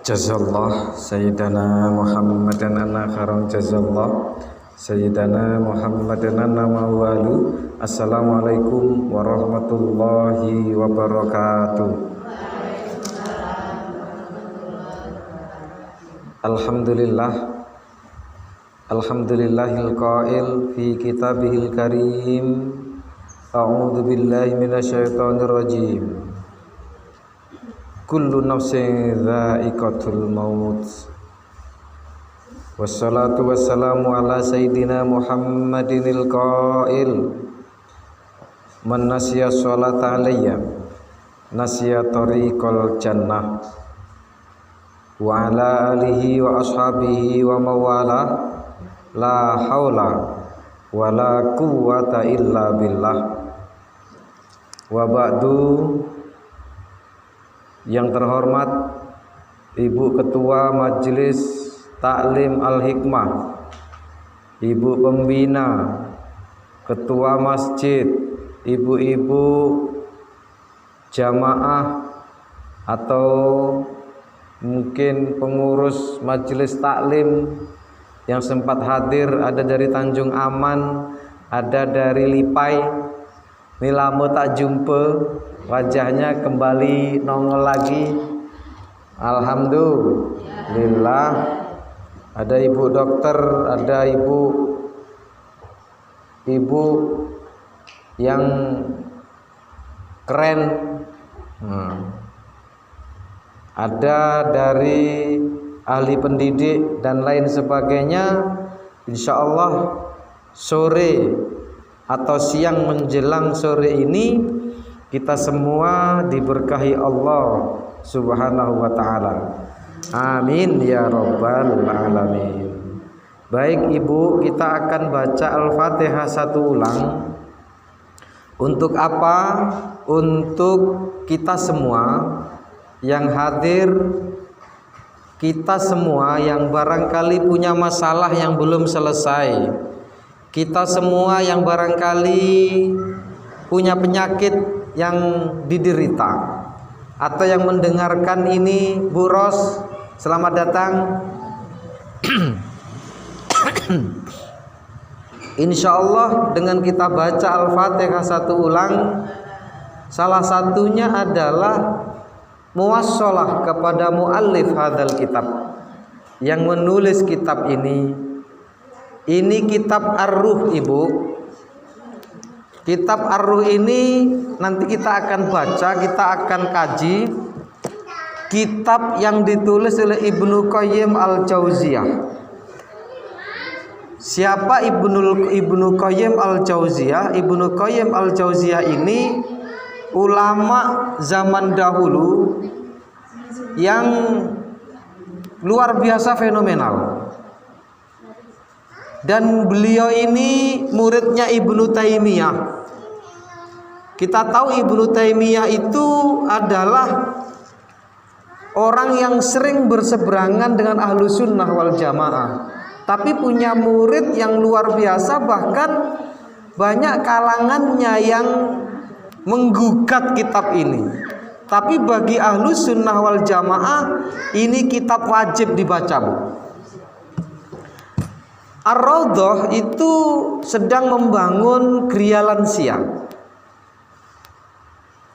Jazallah Sayyidana Muhammadan anna khairun jazallah Sayyidana Muhammadan anna mawalu. Assalamualaikum warahmatullahi wabarakatuh. Alhamdulillah, alhamdulillahil qail fi kitabihil karim. A'udzu billahi minasyaitonir rajim. Kullu nafsin dha'iqatul maut. Wassalatu wassalamu ala sayyidina Muhammadinil qail. Man nasiya sholata alayya nasiya tariqal jannah. Wa ala alihi wa ashabihi wa mawala. La haula wa la quwwata illa billah. Wa ba'du. Yang terhormat Ibu Ketua Majelis Taklim Al-Hikmah, Ibu Pembina, Ketua Masjid, Ibu-ibu jamaah atau mungkin pengurus Majelis Taklim yang sempat hadir, ada dari Tanjung Aman, ada dari Lipai. Ini lama tak jumpa, wajahnya kembali nongol lagi. Alhamdulillah. Ada ibu dokter, ada ibu yang keren. Ada dari ahli pendidik dan lain sebagainya. Insya Allah sore atau siang menjelang sore ini kita semua diberkahi Allah Subhanahu wa ta'ala. Amin ya rabbal alamin. Baik Ibu, kita akan baca Al-Fatihah satu ulang. Untuk apa? Untuk kita semua yang hadir, kita semua yang barangkali punya masalah yang belum selesai, kita semua yang barangkali punya penyakit yang diderita, atau yang mendengarkan ini, Bu Ros, selamat datang. Insya Allah dengan kita baca Al-Fatihah satu ulang, salah satunya adalah muwassalah kepada muallif hadzal kitab, yang menulis kitab ini. Ini kitab Ar-Ruh, Ibu. Kitab Ar-Ruh ini nanti kita akan baca, kita akan kaji. Kitab yang ditulis oleh Ibnu Qayyim Al-Jauziyah. Siapa Ibnu Qayyim Al-Jauziyah? Ibnu Qayyim Al-Jauziyah ini ulama zaman dahulu yang luar biasa fenomenal. Dan beliau ini muridnya Ibnu Taimiyah. Kita tahu Ibnu Taimiyah itu adalah orang yang sering berseberangan dengan ahlu sunnah wal jamaah, tapi punya murid yang luar biasa. Bahkan banyak kalangannya yang menggugat kitab ini. Tapi bagi ahlu sunnah wal jamaah, ini kitab wajib dibaca, Bu. Ar-Raudhah itu sedang membangun Gria Lansia.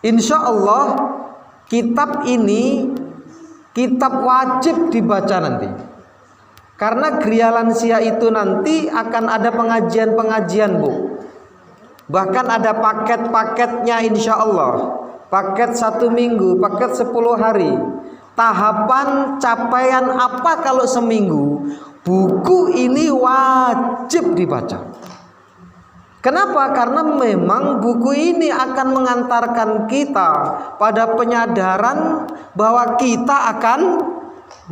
Insya Allah kitab ini kitab wajib dibaca nanti. Karena Gria Lansia itu nanti akan ada pengajian-pengajian, Bu. Bahkan ada paket-paketnya insya Allah. Paket 1 minggu, paket 10 hari. Tahapan capaian apa kalau seminggu? Buku ini wajib dibaca. Kenapa? Karena memang buku ini akan mengantarkan kita pada penyadaran bahwa kita akan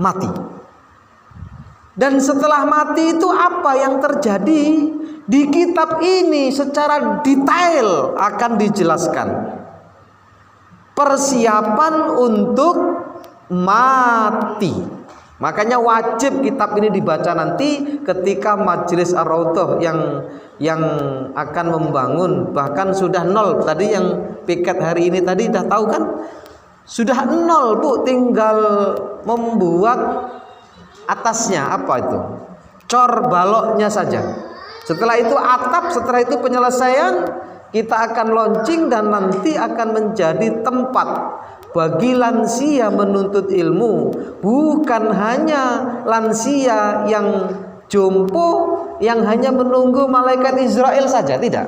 mati. Dan setelah mati itu apa yang terjadi? Di kitab ini secara detail akan dijelaskan. Persiapan untuk mati. Makanya wajib kitab ini dibaca nanti ketika Majelis Ar-Raudhah yang akan membangun, bahkan sudah nol. Tadi yang piket hari ini tadi dah tahu kan, Sudah nol Bu, tinggal membuat atasnya apa itu? Cor baloknya saja. Setelah itu atap, setelah itu penyelesaian, kita akan launching dan nanti akan menjadi tempat bagi lansia menuntut ilmu. Bukan hanya lansia yang jompo yang hanya menunggu malaikat Israel saja, tidak.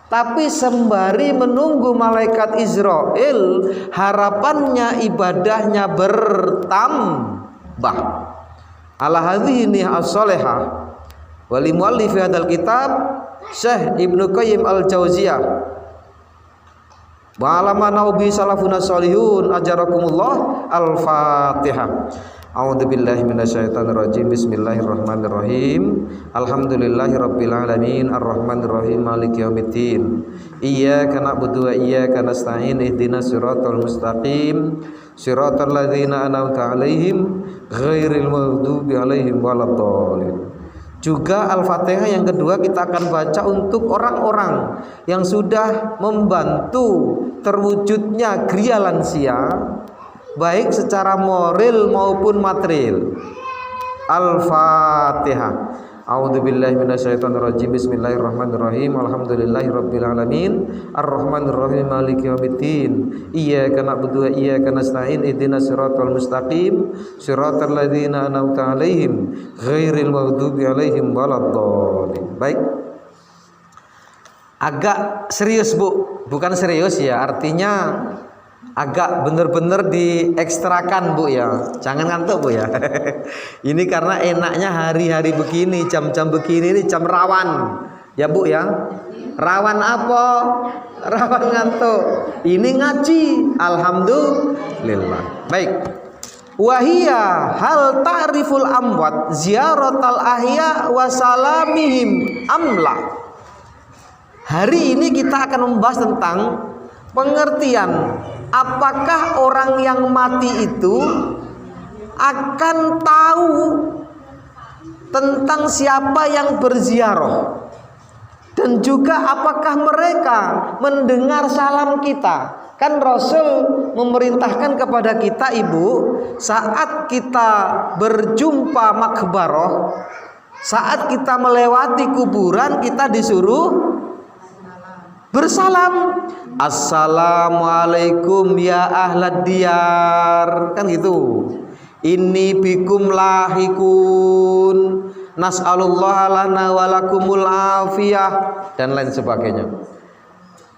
Tapi sembari menunggu malaikat Israel, harapannya ibadahnya bertambah. Ala hadhihi as-salihah wali muallif hadzal kitab Syekh Ibnu Qayyim al-Jauziyah wa alama naubi salafuna sholihun ajarakumullah. Al-Fatihah. A'udzubillahi minasyaitonir rajim. Bismillahirrahmanirrahim. Alhamdulillahirabbil alamin arrahmanirrahim maliki yaumiddin. Iyyaka na'budu wa iyyaka nasta'in ihdinas siratal mustaqim siratal ladzina an'amta 'alaihim ghairil maghdubi 'alaihim waladdallin. Juga Al-Fatihah yang kedua kita akan baca untuk orang-orang yang sudah membantu terwujudnya gria lansia, baik secara moral maupun material. Al-Fatihah. A'udzubillahi minasyaitonirrajim. Bismillahirrahmanirrahim. Alhamdulillahirabbil alamin arrahmanirrahim maliki yaumiddin. Iyyaka na'budu wa iyyaka nasta'in ihdinas siratal mustaqim siratal ladzina an'amta 'alaihim ghairil maghdubi 'alaihim waladdallin. Baik. Agak serius Bu, bukan serius ya, artinya agak bener-bener diekstrakan Bu ya, jangan ngantuk Bu ya. Ini karena enaknya hari-hari begini, jam-jam begini ini jam rawan ya Bu ya. Rawan apa? Rawan ngantuk. Ini ngaji, alhamdulillah. Baik. Wahia hal ta'riful amwat ziyaratal ahya wa salamihim amla. Hari ini kita akan membahas tentang pengertian apakah orang yang mati itu akan tahu tentang siapa yang berziarah, dan juga apakah mereka mendengar salam kita. Kan Rasul memerintahkan kepada kita Ibu, saat kita berjumpa makbarah, saat kita melewati kuburan, kita disuruh bersalam. Assalamualaikum ya ahlad diyar, kan gitu. Inni bikum lahikun nas'alullah lana walakumul afiyah, dan lain sebagainya.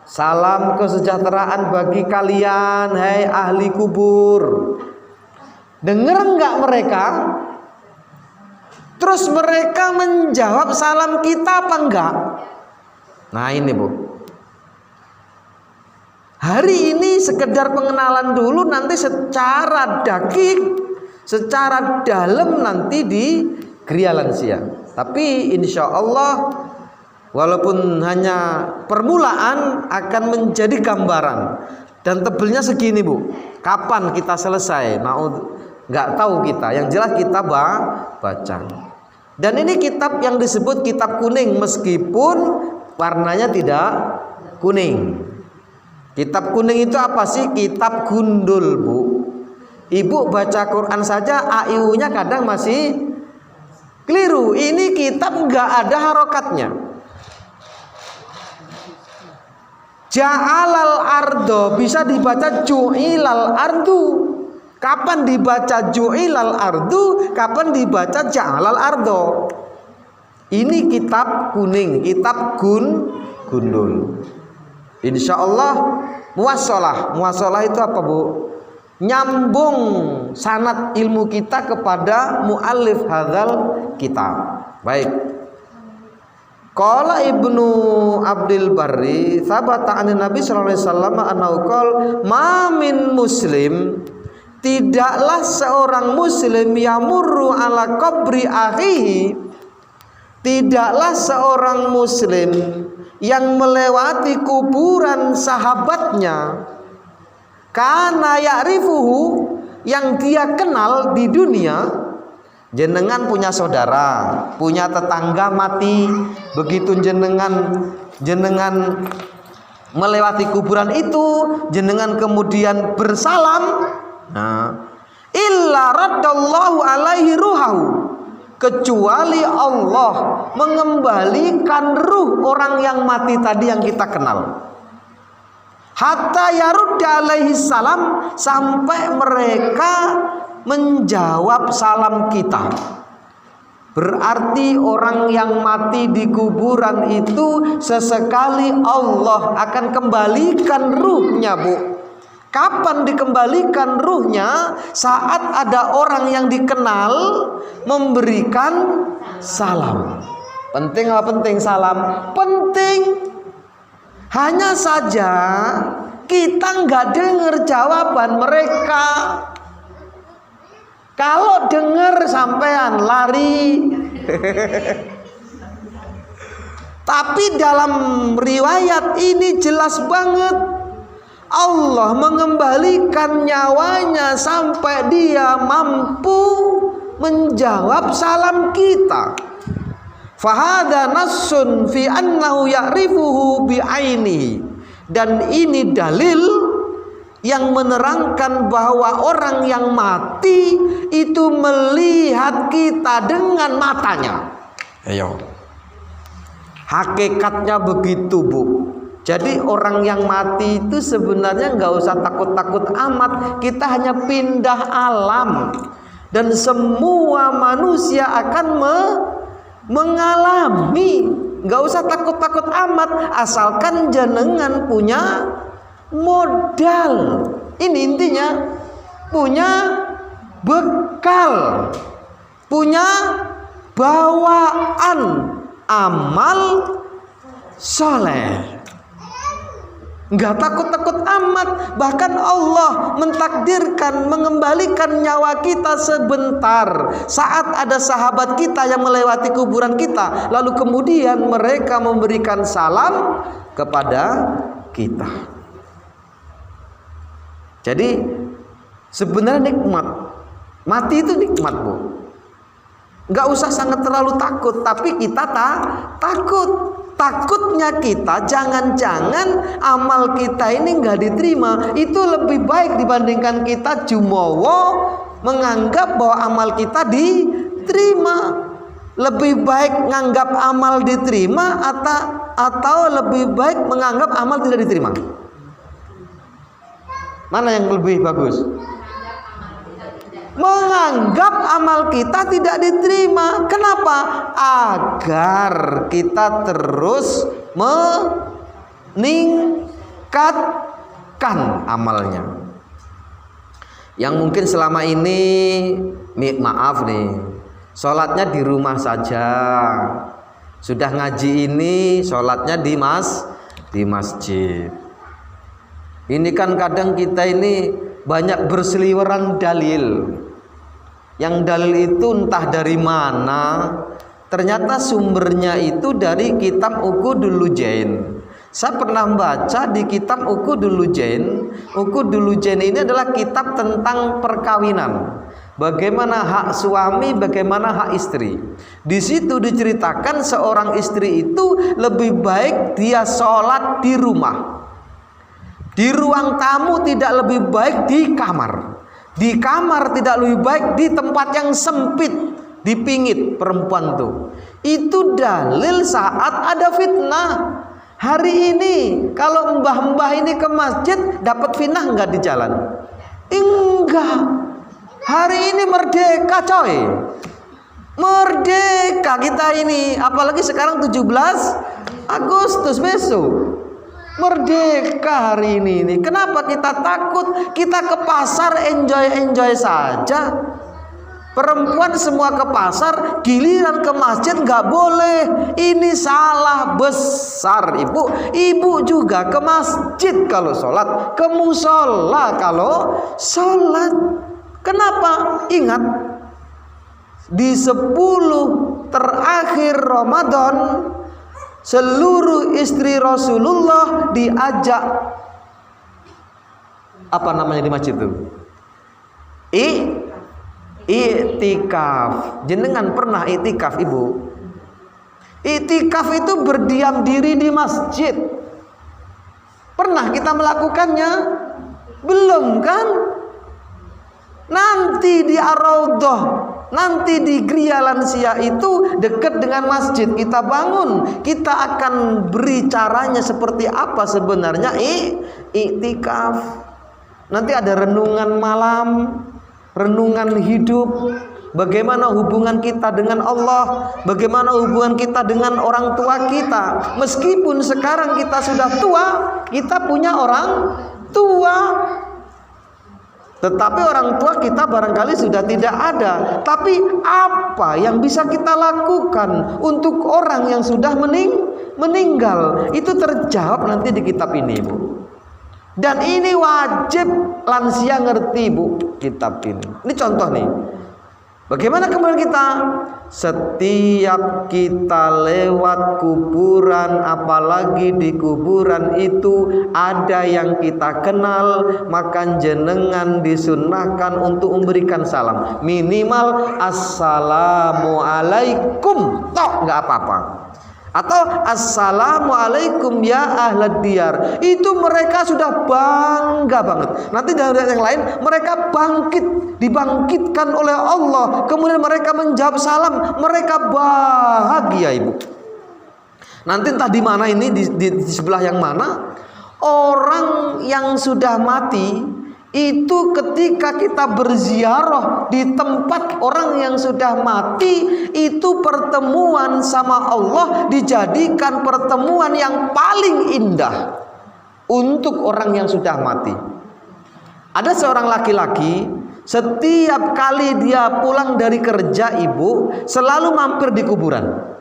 Salam kesejahteraan bagi kalian, hai ahli kubur. Dengar enggak mereka? Terus mereka menjawab salam kita apa enggak? Nah ini Bu, hari ini sekedar pengenalan dulu, nanti secara dakik, secara dalam nanti di gria lansia. Tapi insya Allah walaupun hanya permulaan akan menjadi gambaran. Dan tebelnya segini Bu, kapan kita selesai? Nah, nggak tahu kita, yang jelas kita baca. Dan ini kitab yang disebut kitab kuning, meskipun warnanya tidak kuning. Kitab kuning itu apa sih? Kitab gundul Bu. Ibu baca Quran saja AIU-nya kadang masih keliru. Ini kitab nggak ada harokatnya. Ja'alal ardo bisa dibaca ju'ilal ardu. Kapan dibaca ju'ilal ardu, kapan dibaca ja'alal ardo. Ini kitab kuning, kitab gundul. Insya Allah muwasalah. Muwasalah itu apa Bu? Nyambung sanad ilmu kita kepada muallif hadzal kitab. Baik. Qala Ibnu Abdul Barri sabata anin Nabi sallallahu alaihi wasallam annahu qala ma min muslim, tidaklah seorang muslim yamurru ala qabri akhihi, tidaklah seorang muslim yang melewati kuburan sahabatnya, karena ya'rifuhu, yang dia kenal di dunia. Jenengan punya saudara, punya tetangga mati, begitu jenengan melewati kuburan itu jenengan kemudian bersalam, nah, illa raddallahu alaihi ruhahu, kecuali Allah mengembalikan ruh orang yang mati tadi yang kita kenal. Hatta yarudda alaihi salam, sampai mereka menjawab salam kita. Berarti orang yang mati di kuburan itu sesekali Allah akan kembalikan ruhnya, Bu. Kapan dikembalikan ruhnya? Saat ada orang yang dikenal memberikan salam. Penting apa penting salam? Penting. Hanya saja kita nggak dengar jawaban mereka. Kalau dengar sampean lari. Tapi dalam riwayat ini jelas banget, Allah mengembalikan nyawanya sampai dia mampu menjawab salam kita. Fahada nassun fi annahu ya'rifuhu bi'ainihi, dan ini dalil yang menerangkan bahwa orang yang mati itu melihat kita dengan matanya. Ayo. Hakikatnya begitu, Bu. Jadi orang yang mati itu sebenarnya nggak usah takut-takut amat. Kita hanya pindah alam, dan semua manusia akan mengalami. Nggak usah takut-takut amat, asalkan jenengan punya modal. Ini intinya, punya bekal, punya bawaan amal soleh. Nggak takut-takut amat. Bahkan Allah mentakdirkan mengembalikan nyawa kita sebentar saat ada sahabat kita yang melewati kuburan kita, lalu kemudian mereka memberikan salam kepada kita. Jadi sebenarnya nikmat. Mati itu nikmat, Bu. Nggak usah sangat terlalu takut, tapi kita takut. Takutnya kita jangan-jangan amal kita ini nggak diterima. Itu lebih baik dibandingkan kita jumowo menganggap bahwa amal kita diterima. Lebih baik menganggap amal diterima atau lebih baik menganggap amal tidak diterima? Mana yang lebih bagus? Menganggap amal kita tidak diterima. Kenapa? Agar kita terus meningkatkan amalnya. Yang mungkin selama ini, maaf nih, sholatnya di rumah saja. Sudah ngaji ini, sholatnya di masjid. Ini kan kadang kita ini banyak berseliweran dalil. Yang dalil itu entah dari mana, ternyata sumbernya itu dari kitab Uqudul Lujain. Saya pernah baca di kitab Uqudul Lujain. Uqudul Lujain ini adalah kitab tentang perkawinan. Bagaimana hak suami, bagaimana hak istri. Di situ diceritakan seorang istri itu lebih baik dia sholat di rumah. Di ruang tamu tidak lebih baik di kamar. Di kamar tidak lebih baik di tempat yang sempit, dipingit perempuan tuh. Itu dalil saat ada fitnah. Hari ini kalau mbah-mbah ini ke masjid dapat fitnah enggak di jalan? Enggak. Hari ini merdeka, coy. Merdeka kita ini, apalagi sekarang 17 Agustus besok. Merdeka hari ini. Kenapa kita takut? Kita ke pasar enjoy saja. Perempuan semua ke pasar, giliran ke masjid nggak boleh. Ini salah besar, Ibu. Ibu juga ke masjid kalau sholat, ke musola kalau sholat. Kenapa? Ingat, di 10 terakhir Ramadan, seluruh istri Rasulullah diajak apa namanya di masjid itu? Iktikaf. Jenengan pernah iktikaf, Ibu? Iktikaf itu berdiam diri di masjid. Pernah kita melakukannya? Belum kan? Nanti di Ar-Raudhah, nanti di Gria Lansia itu dekat dengan masjid, kita bangun, kita akan beri caranya seperti apa sebenarnya iktikaf. Nanti ada renungan malam, renungan hidup, bagaimana hubungan kita dengan Allah, bagaimana hubungan kita dengan orang tua kita. Meskipun sekarang kita sudah tua, kita punya orang tua, tetapi orang tua kita barangkali sudah tidak ada. Tapi apa yang bisa kita lakukan untuk orang yang sudah meninggal? Itu terjawab nanti di kitab ini, Bu. Dan ini wajib lansia ngerti, Bu, kitab ini. Ini contoh nih. Bagaimana kemudian kita? Setiap kita lewat kuburan, apalagi di kuburan itu ada yang kita kenal, maka jenengan disunahkan untuk memberikan salam. Minimal assalamualaikum, tok, nggak apa-apa. Atau assalamualaikum ya ahlad diyar. Itu mereka sudah bangga banget. Nanti dalam ayat yang lain mereka dibangkitkan oleh Allah. Kemudian mereka menjawab salam, mereka bahagia, Ibu. Nanti entah di mana ini, di sebelah yang mana, orang yang sudah mati itu ketika kita berziarah di tempat orang yang sudah mati, itu pertemuan sama Allah dijadikan pertemuan yang paling indah untuk orang yang sudah mati. Ada seorang laki-laki, setiap kali dia pulang dari kerja, Ibu, selalu mampir di kuburan.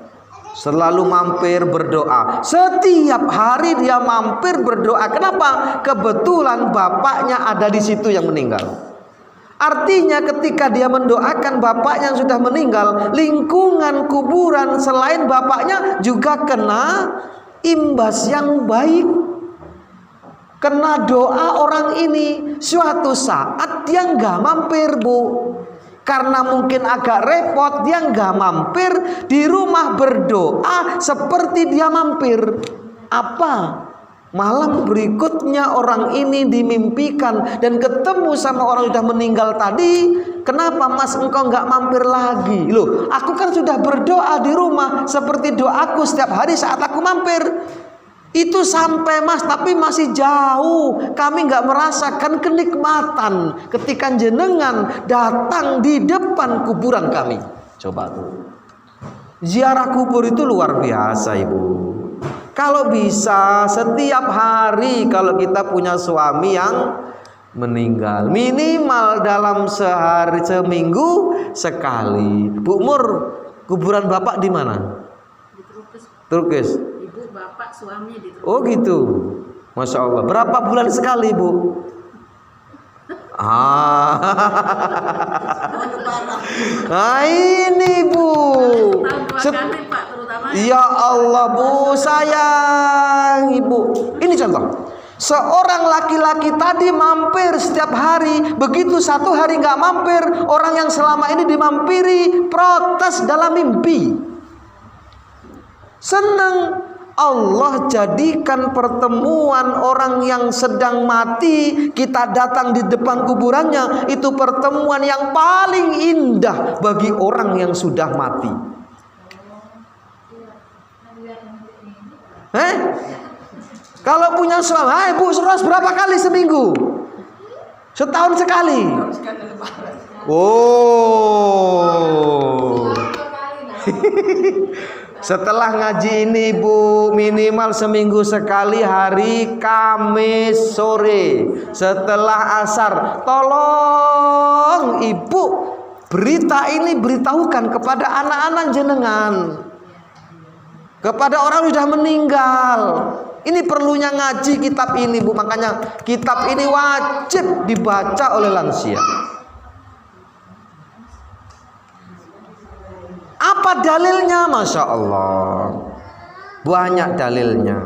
Selalu mampir berdoa. Setiap hari dia mampir berdoa. Kenapa? Kebetulan bapaknya ada di situ yang meninggal. Artinya ketika dia mendoakan bapaknya yang sudah meninggal, lingkungan kuburan selain bapaknya juga kena imbas yang baik. Kena doa orang ini. Suatu saat dia nggak mampir, Bu. Karena mungkin agak repot, dia nggak mampir di rumah berdoa seperti dia mampir. Apa? Malam berikutnya orang ini dimimpikan dan ketemu sama orang sudah meninggal tadi. Kenapa Mas engkau nggak mampir lagi? Loh, aku kan sudah berdoa di rumah seperti doaku setiap hari saat aku mampir. Itu sampai Mas, tapi masih jauh. Kami nggak merasakan kenikmatan ketika jenengan datang di depan kuburan kami. Coba tuh, ziarah kubur itu luar biasa, Ibu. Kalau bisa setiap hari, kalau kita punya suami yang meninggal, minimal dalam sehari, seminggu sekali. Bu Mur, kuburan bapak di mana? Di Turkis. Bapak suami di Oh gitu, Masya Allah. Berapa bulan sekali, Bu? Nah ini, Bu. Ya Allah, Bu, sayang Ibu. Ini contoh. Seorang laki-laki tadi mampir setiap hari. Begitu satu hari nggak mampir, orang yang selama ini dimampiri protes dalam mimpi. Senang. Allah jadikan pertemuan orang yang sedang mati, kita datang di depan kuburannya, itu pertemuan yang paling indah bagi orang yang sudah mati. Kalau punya suami, hai Bu, seros berapa kali seminggu? Setahun sekali. Oh. Setelah ngaji ini, Bu, minimal seminggu sekali hari Kamis sore setelah asar. Tolong Ibu, berita ini beritahukan kepada anak-anak jenengan, kepada orang sudah meninggal. Ini perlunya ngaji kitab ini, Bu. Makanya kitab ini wajib dibaca oleh lansia. Apa dalilnya? Masya Allah, banyak dalilnya.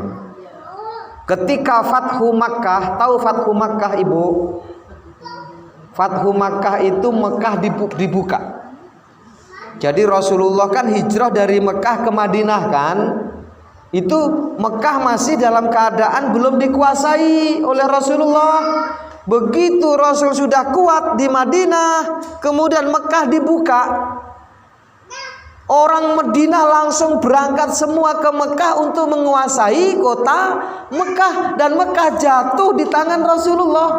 Ketika Fathu Makkah, tahu Fathu Makkah, Ibu? Fathu Makkah itu Mekah dibuka. Jadi Rasulullah kan hijrah dari Mekah ke Madinah kan. Itu Mekah masih dalam keadaan belum dikuasai oleh Rasulullah. Begitu Rasul sudah kuat di Madinah, kemudian Mekah dibuka, orang Madinah langsung berangkat semua ke Mekah untuk menguasai kota Mekah, dan Mekah jatuh di tangan Rasulullah.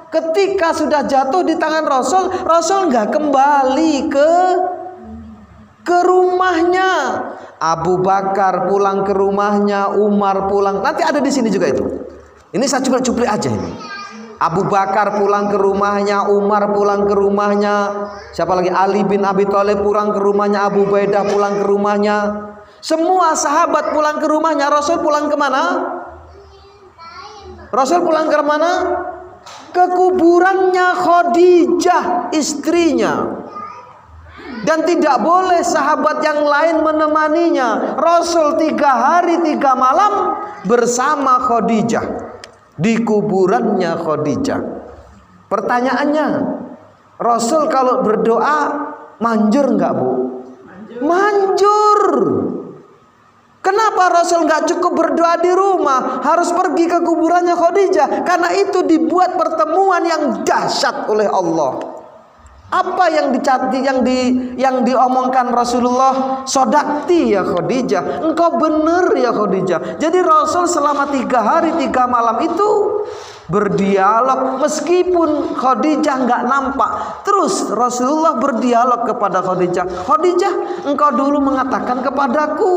Ketika sudah jatuh di tangan Rasul, Rasul nggak kembali ke rumahnya. Abu Bakar pulang ke rumahnya, Umar pulang. Nanti ada di sini juga itu. Ini saya cuplik aja ini. Abu Bakar pulang ke rumahnya, Umar pulang ke rumahnya. Siapa lagi? Ali bin Abi Thalib pulang ke rumahnya, Abu Ubaidah pulang ke rumahnya. Semua sahabat pulang ke rumahnya. Rasul pulang kemana? Rasul pulang ke mana? Ke kuburannya Khadijah, istrinya. Dan tidak boleh sahabat yang lain menemaninya. Rasul 3 hari 3 malam bersama Khadijah di kuburannya Khadijah. Pertanyaannya, Rasul kalau berdoa manjur enggak, Bu? Manjur. Kenapa Rasul enggak cukup berdoa di rumah, harus pergi ke kuburannya Khadijah? Karena itu dibuat pertemuan yang dahsyat oleh Allah. Apa yang diomongkan Rasulullah? Sodakti ya Khadijah, engkau benar ya Khadijah. Jadi Rasul selama 3 hari 3 malam itu berdialog, meskipun Khadijah nggak nampak. Terus Rasulullah berdialog kepada Khadijah. Khadijah, engkau dulu mengatakan kepadaku,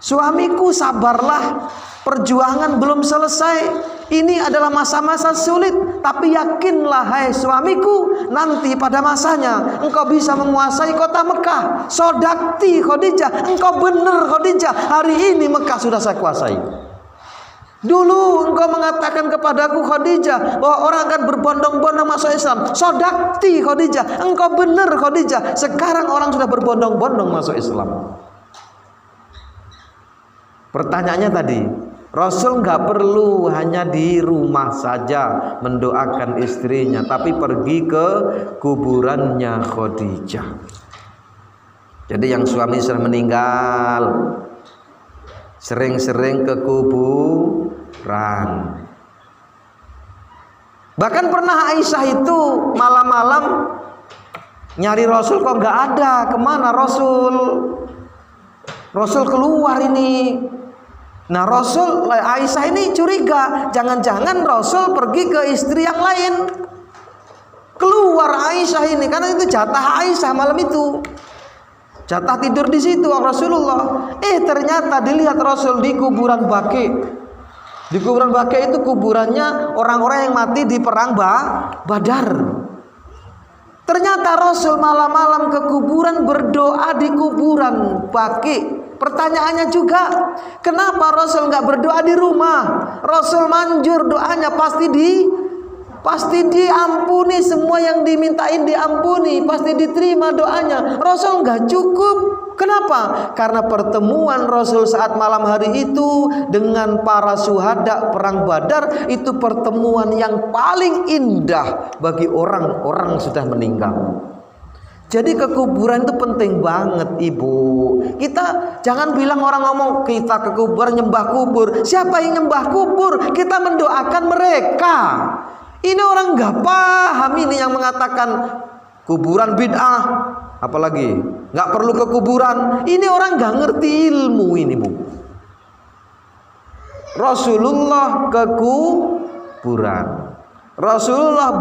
suamiku sabarlah, perjuangan belum selesai. Ini adalah masa-masa sulit, tapi yakinlah hai suamiku, nanti pada masanya engkau bisa menguasai kota Mekah. Sodakti Khadijah, engkau benar Khadijah, hari ini Mekah sudah saya kuasai. Dulu engkau mengatakan kepadaku Khadijah bahwa orang akan berbondong-bondong masuk Islam. Sodakti Khadijah, engkau benar Khadijah, sekarang orang sudah berbondong-bondong masuk Islam. Pertanyaannya tadi, Rasul nggak perlu hanya di rumah saja mendoakan istrinya, tapi pergi ke kuburannya Khadijah. Jadi yang suami sudah meninggal, sering-sering ke kuburan. Bahkan pernah Aisyah itu malam-malam nyari Rasul, kok nggak ada, kemana Rasul? Rasul keluar ini. Nah Aisyah ini curiga, jangan-jangan Rasul pergi ke istri yang lain. Keluar Aisyah ini, karena itu jatah Aisyah malam itu, jatah tidur di situ Rasulullah. Ternyata dilihat Rasul di kuburan Baqi. Di kuburan Baqi itu kuburannya orang-orang yang mati di perang Badar. Ternyata Rasul malam-malam ke kuburan, berdoa di kuburan Baqi. Pertanyaannya juga, kenapa Rasul nggak berdoa di rumah? Rasul manjur doanya, pasti diampuni, semua yang dimintain diampuni, pasti diterima doanya. Rasul nggak cukup. Kenapa? Karena pertemuan Rasul saat malam hari itu dengan para syuhada perang Badar itu pertemuan yang paling indah bagi orang-orang sudah meninggal. Jadi ke kuburan itu penting banget, Ibu. Kita jangan bilang, orang ngomong kita ke kuburan nyembah kubur. Siapa yang nyembah kubur? Kita mendoakan mereka. Ini orang nggak paham ini yang mengatakan kuburan bid'ah. Apalagi nggak perlu ke kuburan. Ini orang nggak ngerti ilmu ini, Bu. Rasulullah ke kuburan. Rasulullah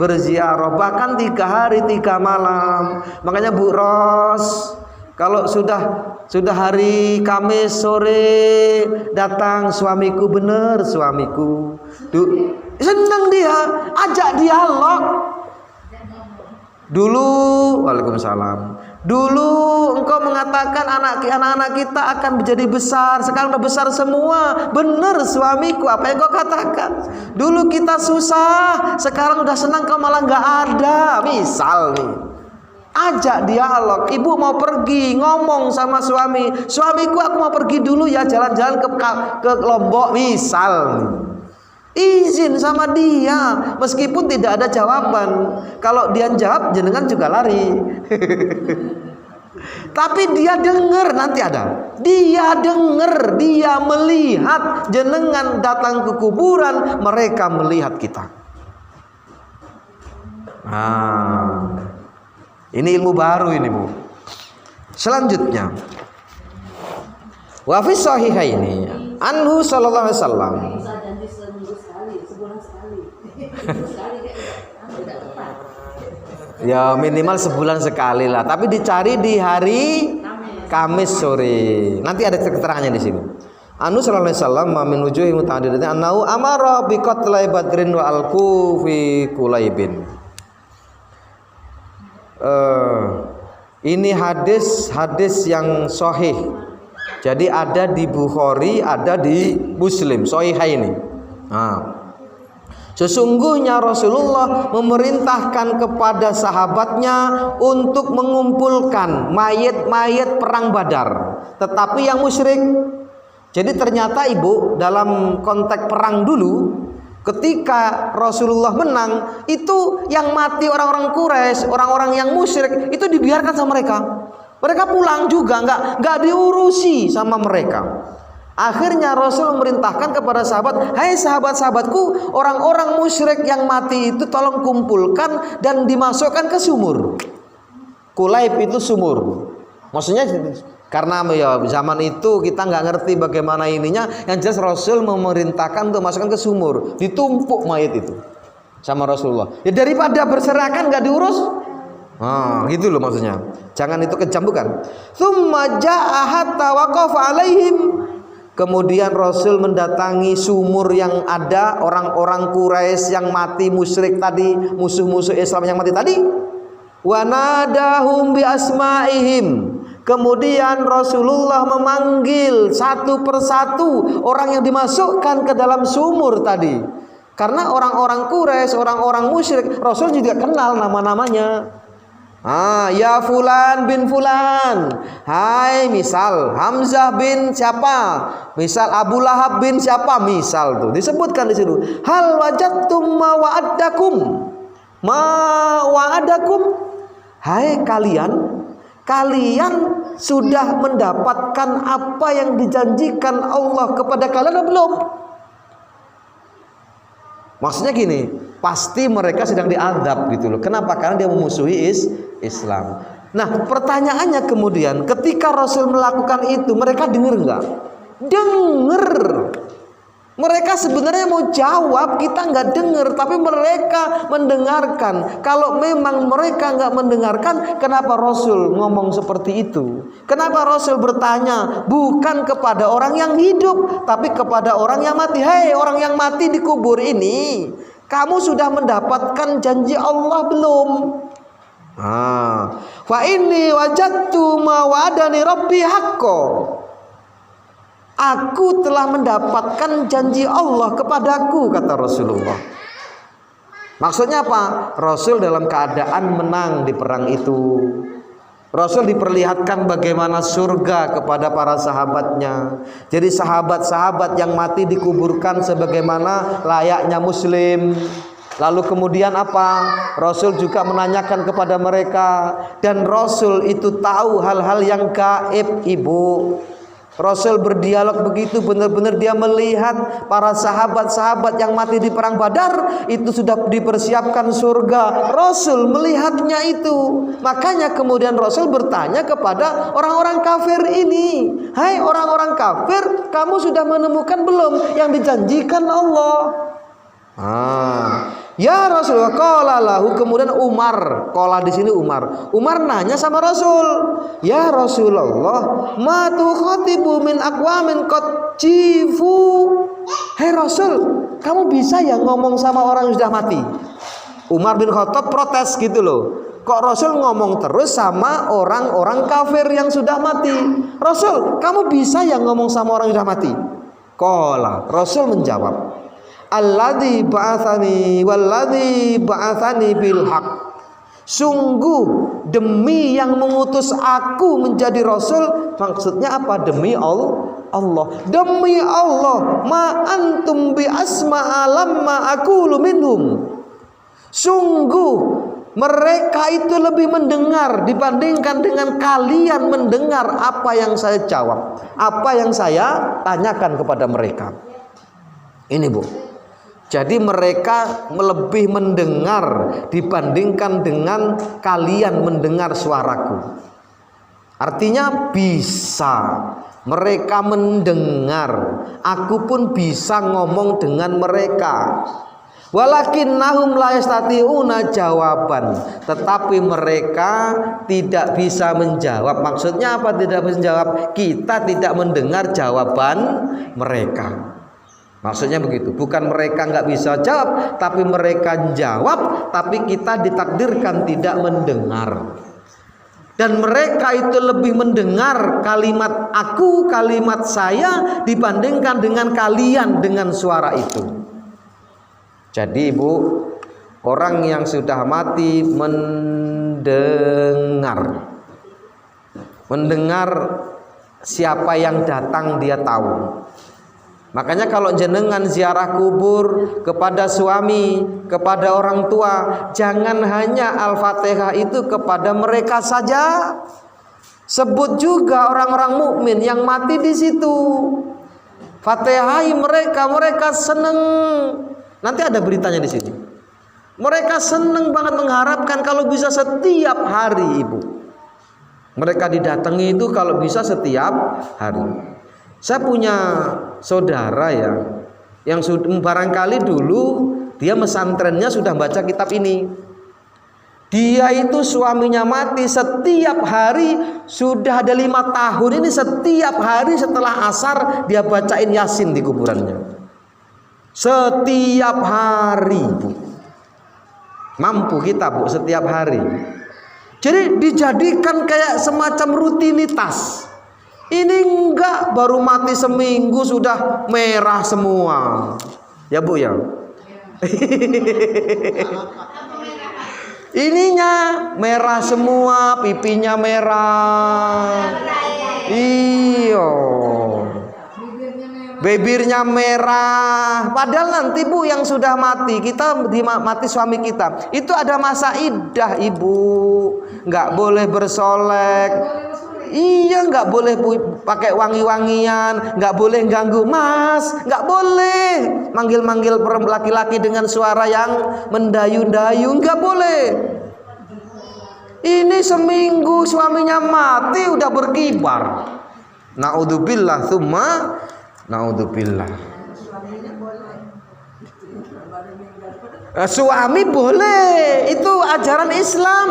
berziarah bahkan 3 hari 3 malam. Makanya Bu Ros, kalau sudah hari Kamis sore datang, suamiku bener, suamiku senang, dia ajak dialog. Dulu, waalaikumsalam. Dulu engkau mengatakan anak-anak kita akan menjadi besar, sekarang udah besar semua. Benar suamiku, apa yang kau katakan? Dulu kita susah, sekarang udah senang, kau malah nggak ada. Misal nih, ajak dialog. Ibu mau pergi, ngomong sama suami, suamiku aku mau pergi dulu ya, jalan-jalan ke Lombok, misal nih. Izin sama dia, meskipun tidak ada jawaban. Kalau dia jawab, jenengan juga lari. Tapi dia dengar, nanti ada. Dia dengar, dia melihat jenengan datang ke kuburan, mereka melihat kita. Nah, ini ilmu baru ini, Bu. Selanjutnya, wa fi sahihaini anhu sallallahu alaihi wasallam. Bisa janji seminggu sekali, sebulan sekali. Seminggu sekali tidak tepat. Ya minimal sebulan sekali lah, tapi dicari di hari Kamis sore. Nanti ada keterangannya di sini. Anu sallallahu alaihi wasallam min wujuhi muta'addidatin annahu amara bi qatlai badrin wa al-kufi kulaibin. Ini hadis yang sahih. Jadi ada di Bukhari, ada di Muslim, sahihaini. Nah, sesungguhnya Rasulullah memerintahkan kepada sahabatnya untuk mengumpulkan mayat-mayat perang Badar, tetapi yang musyrik. Jadi ternyata Ibu, dalam konteks perang dulu, ketika Rasulullah menang, itu yang mati orang-orang Quraisy, orang-orang yang musyrik, itu dibiarkan sama mereka. Mereka pulang juga, nggak diurusi sama mereka. Akhirnya Rasul memerintahkan kepada sahabat, hai sahabat-sahabatku, orang-orang musyrik yang mati itu tolong kumpulkan dan dimasukkan ke sumur. Kulaib itu sumur. Maksudnya karena ya zaman itu kita nggak ngerti bagaimana ininya, yang jelas Rasul memerintahkan untuk masukkan ke sumur, ditumpuk mayat itu sama Rasulullah. Ya daripada berserakan nggak diurus, gitu loh maksudnya. Jangan itu kejam, bukan? Tsumma jaa hatta waqafa alaihim. Kemudian Rasul mendatangi sumur yang ada orang-orang Quraisy yang mati musyrik tadi, musuh-musuh Islam yang mati tadi. Wa nadahum bi asma'ihim. Kemudian Rasulullah memanggil satu persatu orang yang dimasukkan ke dalam sumur tadi. Karena orang-orang Quraisy, orang-orang musyrik, Rasul juga kenal nama-namanya. Ya fulan bin fulan. Hai, misal Hamzah bin siapa? Misal Abu Lahab bin siapa? Misal tuh disebutkan di situ. Hal wajadtum ma wa'adakum? Ma wa'adakum? Hai kalian sudah mendapatkan apa yang dijanjikan Allah kepada kalian atau belum? Maksudnya gini, pasti mereka sedang diadab gitu loh. Kenapa? Karena dia memusuhi Islam. Nah, pertanyaannya kemudian, ketika Rasul melakukan itu, mereka dengar nggak? Dengar. Mereka sebenarnya mau jawab, kita nggak dengar, tapi mereka mendengarkan. Kalau memang mereka nggak mendengarkan, kenapa Rasul ngomong seperti itu? Kenapa Rasul bertanya bukan kepada orang yang hidup, tapi kepada orang yang mati? Hei, orang yang mati di kubur ini, kamu sudah mendapatkan janji Allah belum? Fa inni wajadtu ma wa'adani rabbi haqqo. Aku telah mendapatkan janji Allah kepadaku, kata Rasulullah. Maksudnya apa? Rasul dalam keadaan menang di perang itu. Rasul diperlihatkan bagaimana surga kepada para sahabatnya. Jadi sahabat-sahabat yang mati dikuburkan sebagaimana layaknya muslim. Lalu kemudian apa? Rasul juga menanyakan kepada mereka. Dan Rasul itu tahu hal-hal yang gaib, Ibu. Rasul berdialog begitu, benar-benar dia melihat para sahabat-sahabat yang mati di perang Badar itu sudah dipersiapkan surga. Rasul melihatnya itu. Makanya kemudian Rasul bertanya kepada orang-orang kafir ini, hai orang-orang kafir, kamu sudah menemukan belum yang dijanjikan Allah? Ya Rasulullah, qala lahu, kemudian Umar, qala di sini Umar nanya sama Rasul, ya Rasulullah, ma tukhatibu min aqwamin qad jifu. Hei Rasul, kamu bisa ya ngomong sama orang yang sudah mati? Umar bin Khattab protes gitu loh. Kok Rasul ngomong terus sama orang-orang kafir yang sudah mati? Rasul, kamu bisa ya ngomong sama orang yang sudah mati? Qala, Rasul menjawab, alladzi ba'atsani walladzi ba'atsani bil haq. Sungguh demi yang mengutus aku menjadi rasul, maksudnya apa? Demi Allah. Demi Allah, ma antum bi asma'a lamma aqulu minhum. Sungguh Mereka itu lebih mendengar dibandingkan dengan kalian mendengar apa yang saya jawab, apa yang saya tanyakan kepada mereka. Ini Bu. Jadi mereka lebih mendengar dibandingkan dengan kalian mendengar suaraku. Artinya bisa mereka mendengar, aku pun bisa ngomong dengan mereka. Walakinnahum la yastati'una jawaban, tetapi mereka tidak bisa menjawab. Maksudnya apa tidak bisa menjawab? Kita tidak mendengar jawaban mereka. Maksudnya begitu. Bukan mereka nggak bisa jawab, tapi mereka jawab, tapi kita ditakdirkan tidak mendengar. Dan mereka itu lebih mendengar kalimat aku, kalimat saya dibandingkan dengan kalian dengan suara itu. Jadi Ibu, orang yang sudah mati mendengar siapa yang datang dia tahu. Makanya kalau jenengan ziarah kubur kepada suami, kepada orang tua, jangan hanya Al-Fatihah itu kepada mereka saja. Sebut juga orang-orang mukmin yang mati di situ. Fatihai mereka, mereka seneng. Nanti ada beritanya di sini. Mereka seneng banget mengharapkan kalau bisa setiap hari Ibu. Mereka didatangi itu kalau bisa setiap hari. Saya punya saudara yang barangkali dulu dia pesantrennya sudah baca kitab ini. Dia itu suaminya mati setiap hari sudah ada 5 tahun ini, setiap hari setelah asar dia bacain Yasin di kuburannya. Setiap hari Bu. Mampu kita Bu setiap hari. Jadi dijadikan kayak semacam rutinitas. Ini enggak baru mati seminggu sudah merah semua. Ya Bu ya. Ininya merah semua, pipinya merah. Iyo. Bibirnya merah. Padahal nanti Bu yang sudah mati, mati suami kita, itu ada masa iddah Ibu. Enggak boleh bersolek. Iya, nggak boleh pakai wangi-wangian, nggak boleh ganggu Mas, nggak boleh manggil-manggil laki-laki dengan suara yang mendayu-dayu, nggak boleh. Ini seminggu suaminya mati udah berkibar. Naudzubillah, tsumma naudzubillah. Suami boleh, itu ajaran Islam.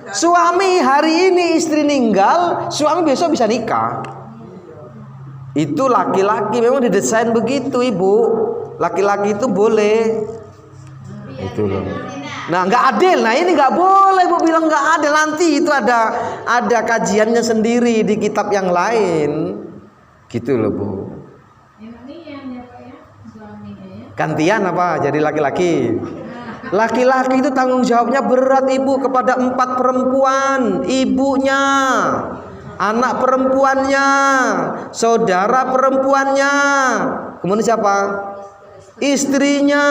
Suami hari ini istri meninggal, suami besok bisa nikah. Itu laki-laki memang didesain begitu Ibu. Laki-laki itu boleh. Itu loh. Nah nggak adil. Nah ini nggak boleh Bu bilang nggak adil. Nanti itu ada kajiannya sendiri di kitab yang lain. Gitu loh Bu. Gantian apa? Jadi laki-laki. Laki-laki itu tanggung jawabnya berat Ibu kepada 4 perempuan, ibunya, anak perempuannya, saudara perempuannya, kemudian siapa? Istrinya.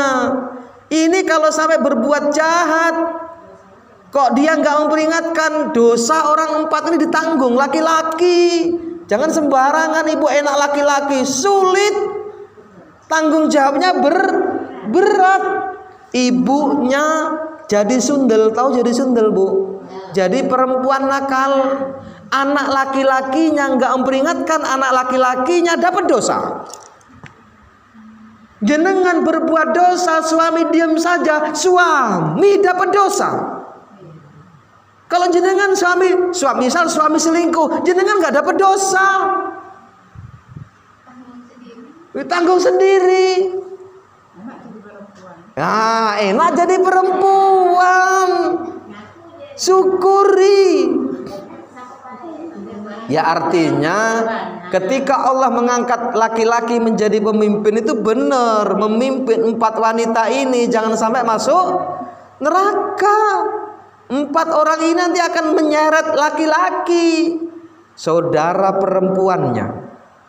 Ini kalau sampai berbuat jahat, kok dia nggak memperingatkan, dosa orang 4 ini ditanggung laki-laki. Jangan sembarangan Ibu enak laki-laki, sulit. Tanggung jawabnya berat. Ibunya jadi sundel, tahu jadi sundel Bu? Jadi perempuan nakal. Anak laki-lakinya nggak memperingatkan, anak laki-lakinya dapat dosa. Jenengan berbuat dosa, suami diam saja, suami dapat dosa. Kalau jenengan misal suami selingkuh, jenengan nggak dapat dosa. Tanggung sendiri. Nah, enak jadi perempuan. Syukuri. Ya artinya ketika Allah mengangkat laki-laki menjadi pemimpin itu benar, memimpin 4 wanita ini jangan sampai masuk neraka. 4 orang ini nanti akan menyeret laki-laki, saudara perempuannya,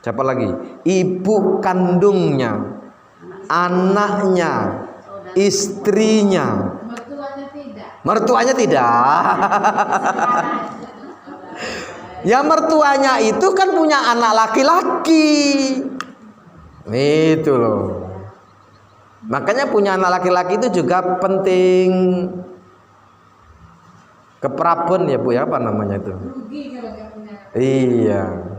siapa lagi? Ibu kandungnya, anaknya, istrinya. Mertuanya tidak. Ya mertuanya itu kan punya anak laki-laki. Itu loh. Makanya punya anak laki-laki itu juga penting. Keprabon ya Bu ya, apa namanya itu? Iya.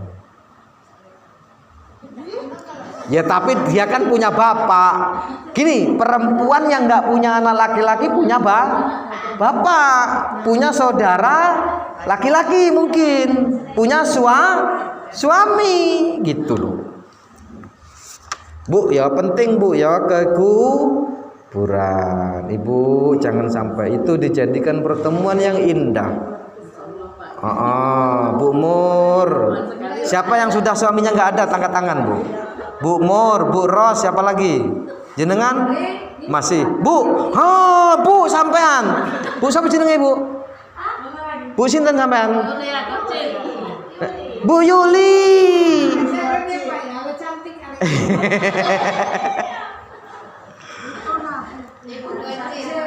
Ya tapi dia kan punya bapak. Gini, perempuan yang nggak punya anak laki-laki punya bapak, punya saudara laki-laki mungkin, punya suami gitu loh. Bu ya penting Bu ya ke kuburan. Ibu jangan sampai itu dijadikan pertemuan yang indah. Bu Mur, siapa yang sudah suaminya nggak ada angkat tangan Bu. Bu Mur, Bu Ros, siapa lagi? Jenengan masih Bu. Bu sampean. Bu siapa jenenge Bu? Bu sinten sampean? Bu Yuli.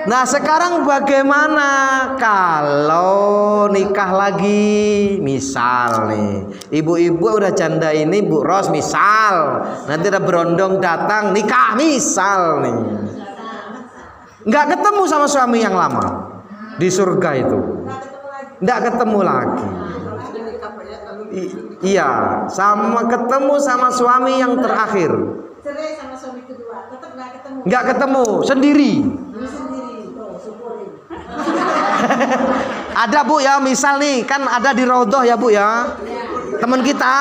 Nah sekarang bagaimana kalau nikah lagi, misal nih ibu-ibu udah janda ini Bu Ros misal, nanti ada berondong datang nikah misal nih, nggak ketemu sama suami yang lama di surga itu, nggak ketemu lagi. Iya, sama ketemu sama suami yang terakhir. Cerai sama suami kedua, tetap nggak ketemu. Nggak ketemu, sendiri. Ada Bu ya, misal nih kan ada di Raudhah ya Bu ya, teman kita.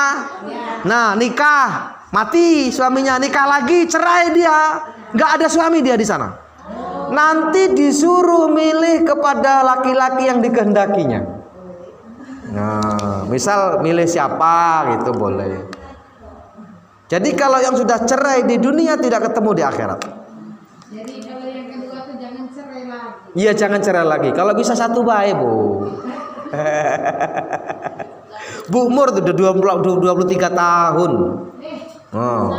Nah nikah, mati suaminya, nikah lagi, cerai dia, nggak ada suami dia di sana. Nanti disuruh milih kepada laki-laki yang dikehendakinya. Nah misal milih siapa gitu boleh. Jadi kalau yang sudah cerai di dunia tidak ketemu di akhirat. Jadi kalau yang kedua tuh jangan cerai lagi. Iya jangan cerai lagi. Kalau bisa satu baik Bu. Bu umur tuh 23 tahun. Oh.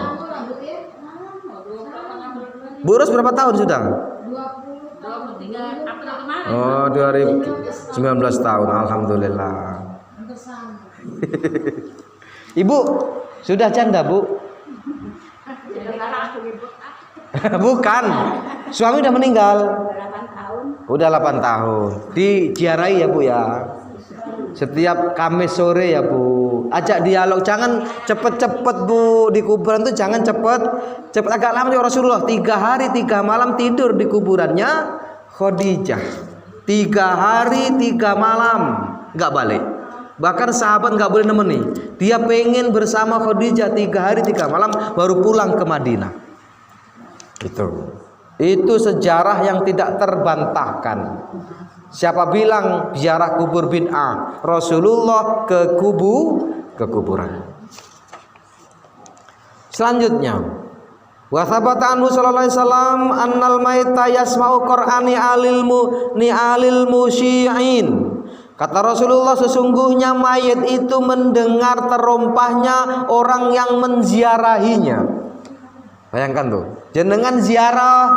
Bu Ros berapa tahun sudah? 23 April kemarin. Oh 2019 tahun. Alhamdulillah. Ibu sudah janda Bu? Bukan. Suami udah meninggal. 8 tahun. Udah 8 tahun. Diziarahi ya Bu ya. Setiap Kamis sore ya Bu. Ajak dialog, jangan cepet-cepet Bu di kuburan tuh, jangan cepet agak lama ya Rasulullah. 3 hari 3 malam tidur di kuburannya Khadijah. 3 hari 3 malam nggak balik. Bahkan sahabat nggak boleh nemeni. Dia pengen bersama Khadijah 3 hari 3 malam baru pulang ke Madinah. Itu sejarah yang tidak terbantahkan. Siapa bilang ziarah kubur bid'ah? Rasulullah ke kuburan. Selanjutnya, wa thabata anhu sallallahu alaihi wasallam annal maita yasma'u qur'ani alil musyi'in. Kata Rasulullah, sesungguhnya mayit itu mendengar terompahnya orang yang menziarahinya. Bayangkan tuh, jenengan ziarah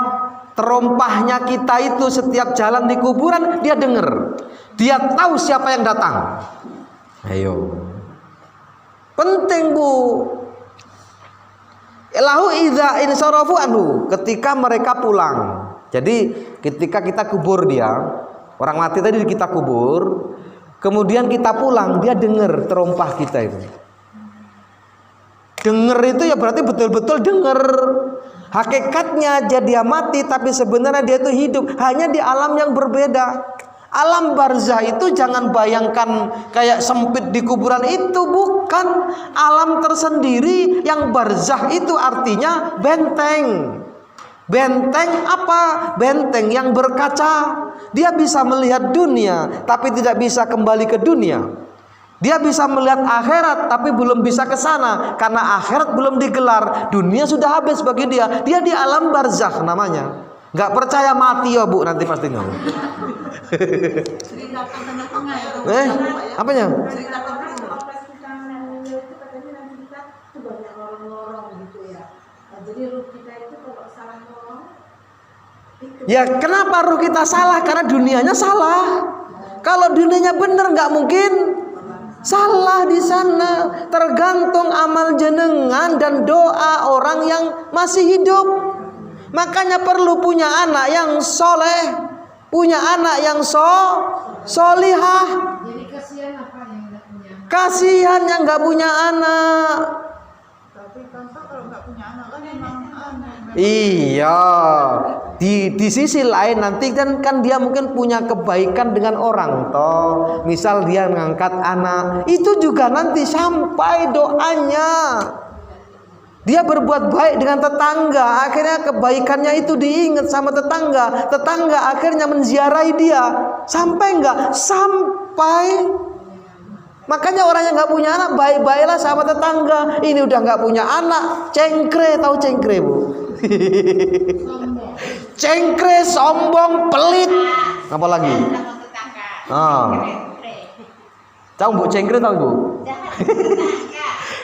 terompahnya kita itu setiap jalan di kuburan dia dengar. Dia tahu siapa yang datang. Ayo. Penting Bu. Lahu idza insarafu anhu, ketika mereka pulang. Jadi ketika kita kubur dia, orang mati tadi kita kubur, kemudian kita pulang, dia dengar terompah kita itu. Dengar itu ya berarti betul-betul dengar. Hakikatnya dia mati tapi sebenarnya dia itu hidup, hanya di alam yang berbeda. Alam barzah itu jangan bayangkan kayak sempit di kuburan, itu bukan. Alam tersendiri yang barzah itu artinya benteng. Benteng apa? Benteng yang berkaca. Dia bisa melihat dunia tapi tidak bisa kembali ke dunia. Dia bisa melihat akhirat tapi belum bisa ke sana karena akhirat belum digelar. Dunia sudah habis bagi dia. Dia di alam barzakh namanya. Nggak percaya mati ya Bu, nanti pasti ngomong. Apanya? Jadi ruh kita itu kalau salah ngomong Ya kenapa ruh kita salah? Karena dunianya salah. Kalau dunianya benar nggak mungkin salah di sana. Tergantung amal jenengan dan doa orang yang masih hidup. Makanya perlu punya anak yang soleh, punya anak yang solihah. Jadi kasihan apa yang nggak punya anak? Kasihan yang nggak punya anak. Tapi kan kalau nggak punya anak kan memang aneh. Iya. Di sisi lain nanti kan dia mungkin punya kebaikan dengan orang toh. Misal dia ngangkat anak, itu juga nanti sampai doanya. Dia berbuat baik dengan tetangga, akhirnya kebaikannya itu diingat sama tetangga. Tetangga akhirnya menziarahi dia. Sampai enggak? Sampai. Makanya orang yang nggak punya anak baik-baiklah sama tetangga. Ini udah nggak punya anak, cengkre, tahu cengkre bu? Cengkre, sombong, pelit. Apa lagi? Tahu bu cengkre, tahu bu?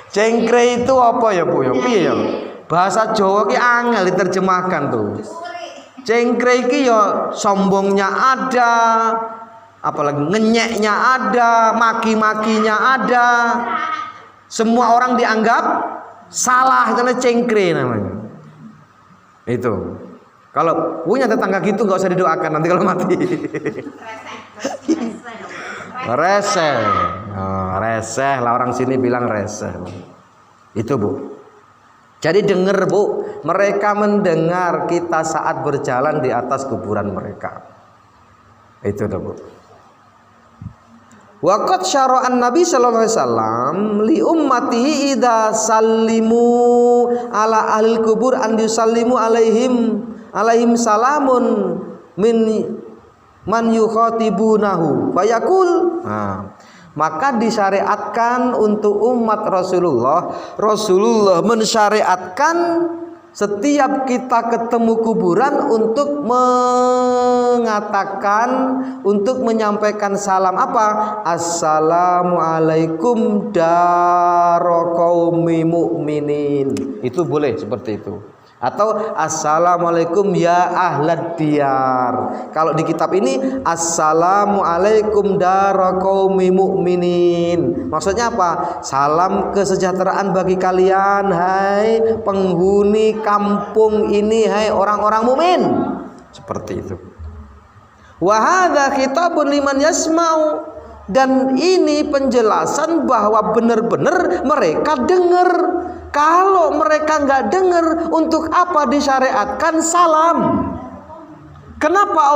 Cengkre itu apa ya bu? Ya, piye ya? Bahasa Jawa ki angel diterjemahkan tuh. Cengkre ki ya sombongnya ada, apalagi ngenyeknya ada, maki-makinya ada. Semua orang dianggap salah, karena cengkre namanya. Itu. Kalau punya tetangga gitu nggak usah didoakan nanti kalau mati. Reseh. Oh, reseh lah orang sini bilang reseh. Itu bu. Jadi dengar bu, mereka mendengar kita saat berjalan di atas kuburan mereka. Itu dah bu. Waqad syara'an Nabi sallallahu alaihi wasallam li ummatihi idza sallimu ala ahli kubur an yusallimu alaihim salamun min man yukhatibunahu fayaqul. Maka disyariatkan untuk umat Rasulullah mensyariatkan setiap kita ketemu kuburan untuk mengatakan, untuk menyampaikan salam apa? Assalamualaikum daraqaumi mu'minin. Itu boleh seperti itu. Atau assalamualaikum ya ahlad diyar. Kalau di kitab ini assalamualaikum daraqaumi mu'minin. Maksudnya apa? Salam kesejahteraan bagi kalian, hai penghuni kampung ini, hai orang-orang mukmin. Seperti itu. Wa hadza khitabun liman yasma'u. Dan ini penjelasan bahwa benar-benar mereka dengar. Kalau mereka nggak dengar, untuk apa disyariatkan salam? Kenapa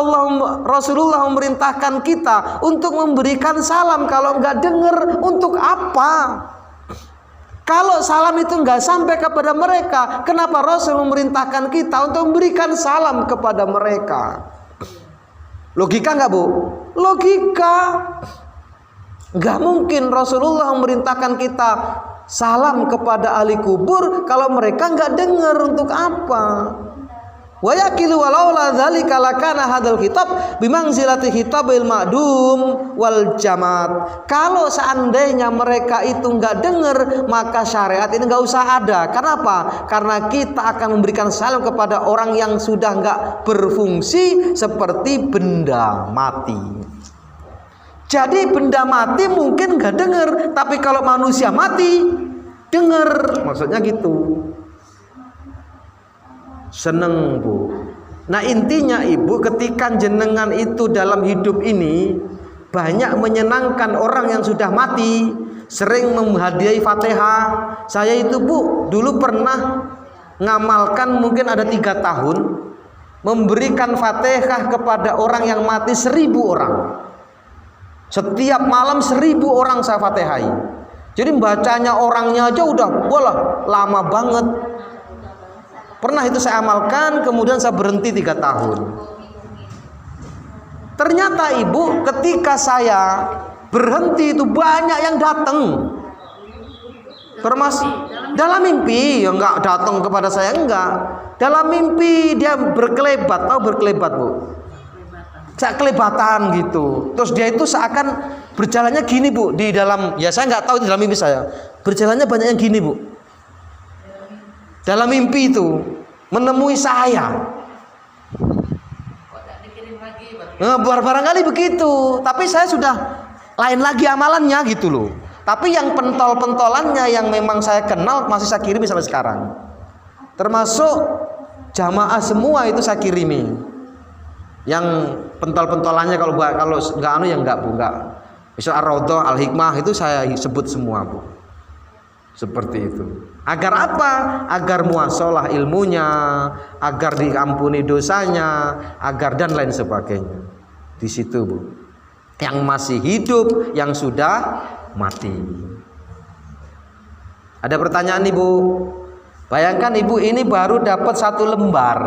Rasulullah memerintahkan kita untuk memberikan salam? Kalau nggak dengar, untuk apa? Kalau salam itu nggak sampai kepada mereka, kenapa Rasul memerintahkan kita untuk memberikan salam kepada mereka? Logika nggak bu? Logika. Nggak mungkin Rasulullah memerintahkan kita salam kepada ahli kubur kalau mereka nggak dengar, untuk apa? Wa yaqilu walaula dzalika lakana hadzal khitab bimanzilati khitabil ma'dum wal jamaat. Kalau seandainya mereka itu nggak dengar, maka syariat ini nggak usah ada. Kenapa? Karena kita akan memberikan salam kepada orang yang sudah nggak berfungsi, seperti benda mati. Jadi benda mati mungkin nggak dengar, tapi kalau manusia mati dengar. Maksudnya gitu. Seneng bu. Nah intinya ibu, ketika jenengan itu dalam hidup ini banyak menyenangkan orang yang sudah mati, sering menghadiahi Fatihah. Saya itu bu dulu pernah ngamalkan, mungkin ada 3 tahun, memberikan Fatihah kepada orang yang mati 1000 orang. Setiap malam 1000 orang saya fatihai. Jadi bacanya orangnya aja udah lama banget. Pernah itu saya amalkan, kemudian saya berhenti 3 tahun. Ternyata ibu, ketika saya berhenti itu banyak yang datang. Termasuk dalam mimpi, ya enggak datang kepada saya, enggak. Dalam mimpi dia berkelebat, tahu berkelebat bu? Saya kelebatan gitu. Terus dia itu seakan berjalannya gini bu, di dalam, ya saya nggak tahu di dalam mimpi saya. Berjalannya banyak yang gini bu. Dalam mimpi itu menemui saya. Barangkali begitu. Tapi saya sudah lain lagi amalannya gitu loh. Tapi yang pentol-pentolannya yang memang saya kenal masih saya kirimi sampai sekarang. Termasuk jamaah semua itu saya kirimi. Yang pentol-pentolannya kalau nggak anu ya nggak Bu, nggak. Misal Ar-Raudhah, Al-Hikmah itu saya sebut semua Bu. Seperti itu. Agar apa? Agar muasalah ilmunya, agar diampuni dosanya, agar dan lain sebagainya. Di situ Bu. Yang masih hidup, yang sudah mati. Ada pertanyaan Ibu? Bayangkan Ibu ini baru dapat 1 lembar.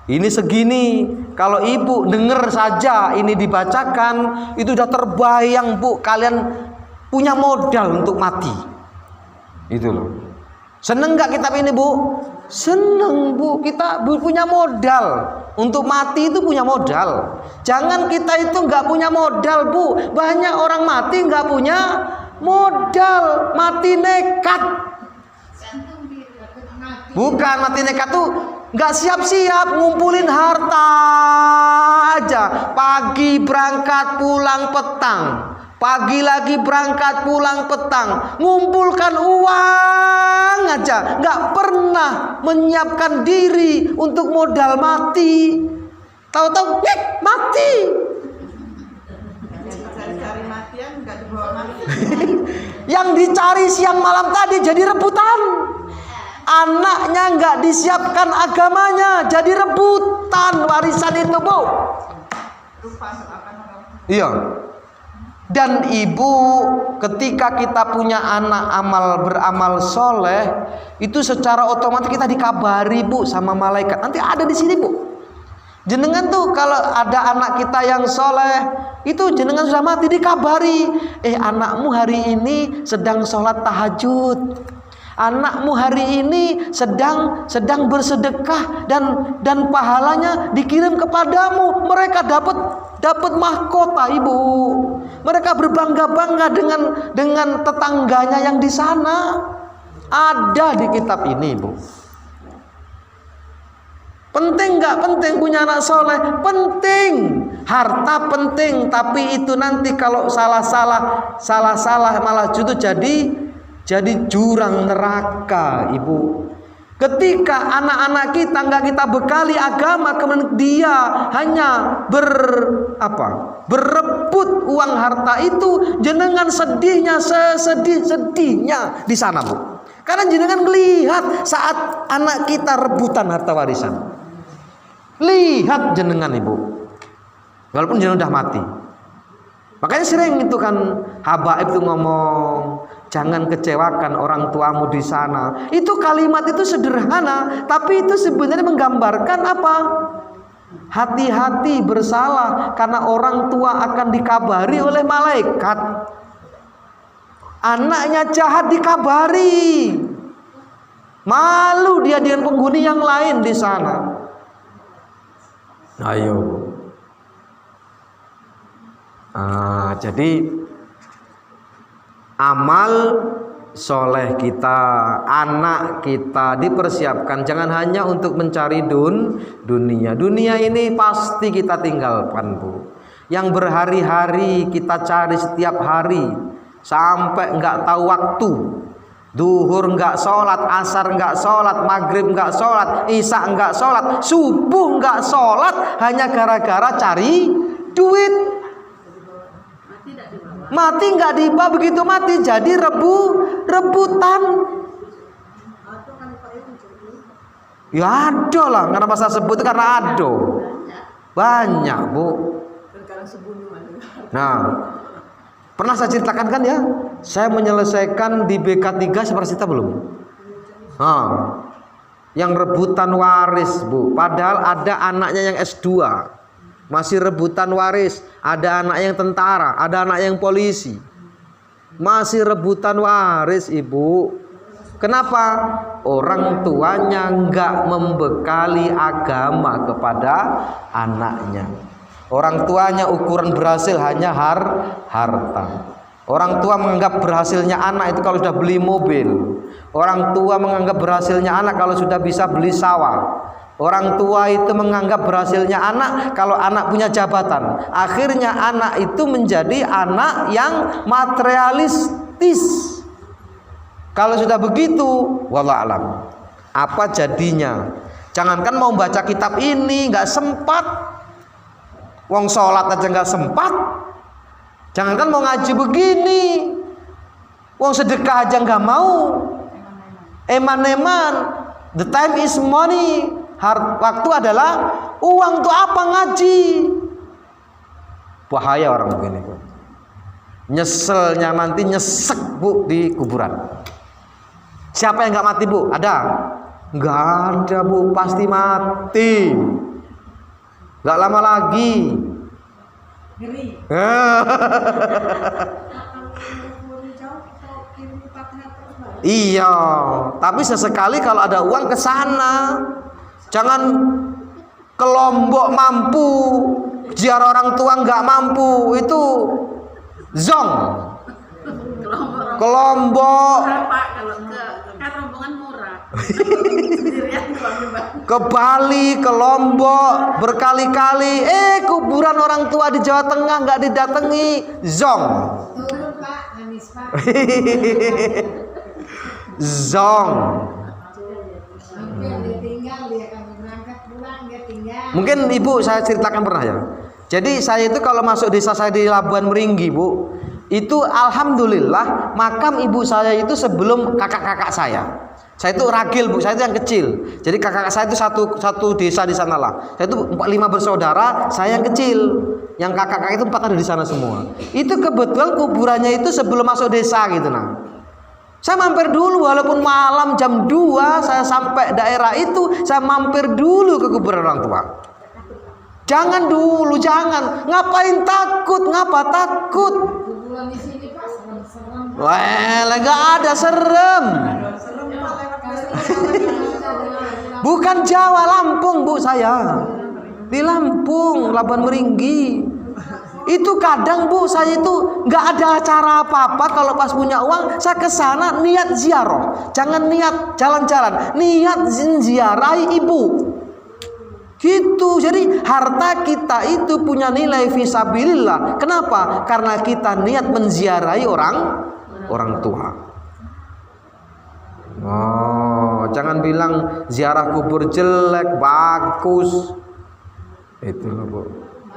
Ini segini. Kalau Ibu dengar saja ini dibacakan, itu sudah terbayang Bu, kalian punya modal untuk mati. Itu loh. Seneng nggak kitab ini Bu? Seneng Bu, kita punya modal. Untuk mati itu punya modal. Jangan kita itu nggak punya modal Bu. Banyak orang mati nggak punya modal, mati nekat. Bukan mati nekat tuh nggak siap-siap, ngumpulin harta aja. Pagi berangkat pulang petang, pagi lagi berangkat pulang petang, ngumpulkan uang aja, nggak pernah menyiapkan diri untuk modal mati. Tahu-tahu mati. Cari matian nggak dibawa mati. Yang dicari siang malam tadi jadi rebutan. Anaknya nggak disiapkan agamanya, jadi rebutan warisan itu Bu. Iya. Dan Ibu, ketika kita punya anak beramal soleh, itu secara otomatis kita dikabari Bu sama malaikat. Nanti ada di sini Bu. Jenengan tuh kalau ada anak kita yang soleh, itu jenengan sudah mati dikabari. Anakmu hari ini sedang sholat tahajud. Anakmu hari ini sedang bersedekah dan pahalanya dikirim kepadamu. Mereka dapat mahkota Ibu. Mereka berbangga-bangga dengan tetangganya yang di sana. Ada di kitab ini Ibu. Penting nggak penting punya anak soleh? Penting. Harta penting, tapi itu nanti kalau salah malah justru jadi jurang neraka Ibu. Ketika anak-anak kita nggak kita bekali agama, kemudian dia hanya berebut uang harta itu, jenengan sedihnya sesedih-sedihnya di sana Bu. Karena jenengan melihat saat anak kita rebutan harta warisan. Lihat jenengan Ibu. Walaupun jenengan udah mati. Makanya sering itu kan habaib itu ngomong, jangan kecewakan orang tuamu di sana. Itu kalimat itu sederhana, tapi itu sebenarnya menggambarkan apa? Hati-hati bersalah, karena orang tua akan dikabari oleh malaikat. Anaknya jahat dikabari. Malu dia dengan penghuni yang lain di sana. Ayo. Jadi amal soleh kita, anak kita dipersiapkan jangan hanya untuk mencari dunia. Dunia ini pasti kita tinggalkan Bu. Yang berhari-hari kita cari setiap hari sampai nggak tahu waktu. Duhur nggak sholat, asar nggak sholat, maghrib nggak sholat, isya nggak sholat, subuh nggak sholat, hanya gara-gara cari duit. Mati nggak dibawa, begitu mati jadi rebutan. Ya ada lah, karena masa sebut itu karena ada banyak Bu. Nah, pernah saya ceritakan kan ya, saya menyelesaikan di BK3 seperti kita belum? Yang rebutan waris Bu, padahal ada anaknya yang S2 masih rebutan waris, ada anak yang tentara, ada anak yang polisi, masih rebutan waris Ibu. Kenapa? Orang tuanya nggak membekali agama kepada anaknya. Orang tuanya ukuran berhasil hanya harta. Orang tua menganggap berhasilnya anak itu kalau sudah beli mobil. Orang tua menganggap berhasilnya anak kalau sudah bisa beli sawah. Orang tua itu menganggap berhasilnya anak kalau anak punya jabatan. Akhirnya anak itu menjadi anak yang materialistis. Kalau sudah begitu, wallah alam, apa jadinya? Jangankan mau baca kitab ini, nggak sempat. Wong sholat aja nggak sempat. Jangankan mau ngaji begini, wong sedekah aja nggak mau. Eman-eman. The time is money. Waktu adalah uang. Tuh apa ngaji? Bahaya orang begini. Nyeselnya nanti nyesek bu di kuburan. Siapa yang nggak mati bu? Ada? Nggak ada bu, pasti mati. Nggak lama lagi. Ngeri. Iya, tapi sesekali kalau ada uang ke sana. Jangan ke Lombok mampu, ziarah orang tua nggak mampu, itu zong. Ke Lombok, Kan rombongan murah. ke Bali, ke Lombok berkali-kali. Kuburan orang tua di Jawa Tengah nggak didatangi, zong. Turun Pak, nangis Pak. Zong. Sampai dia tinggal, dia akan berangkat pulang, dia tinggal. Mungkin ibu saya ceritakan pernah ya. Jadi saya itu kalau masuk desa saya di Labuan Meringgi bu, itu alhamdulillah makam ibu saya itu sebelum kakak-kakak saya. Saya itu ragil bu, saya itu yang kecil. Jadi kakak saya itu satu desa di sana lah. Saya itu 5 bersaudara, saya yang kecil. Yang kakak-kakak itu 4 ada di sana semua. Itu kebetulan kuburannya itu sebelum masuk desa gitu nah. Saya mampir dulu walaupun malam jam 2 saya sampai daerah itu, saya mampir dulu ke kuburan orang tua. Jangan dulu, jangan. Ngapain takut? Ngapa takut? Kuburan di sini Pak, serem-serem. Wah, enggak ada serem. Serem Pak, Bukan Jawa, Lampung bu saya. Di Lampung, Labuan Meringgi. Itu kadang bu saya itu nggak ada acara apa-apa, kalau pas punya uang saya ke sana niat ziarah, jangan niat jalan-jalan, niat ziarahi ibu. Gitu. Jadi harta kita itu punya nilai fisabilillah. Kenapa? Karena kita niat menziarahi orang tua. Oh, jangan bilang ziarah kubur jelek, bagus. Itu loh bu.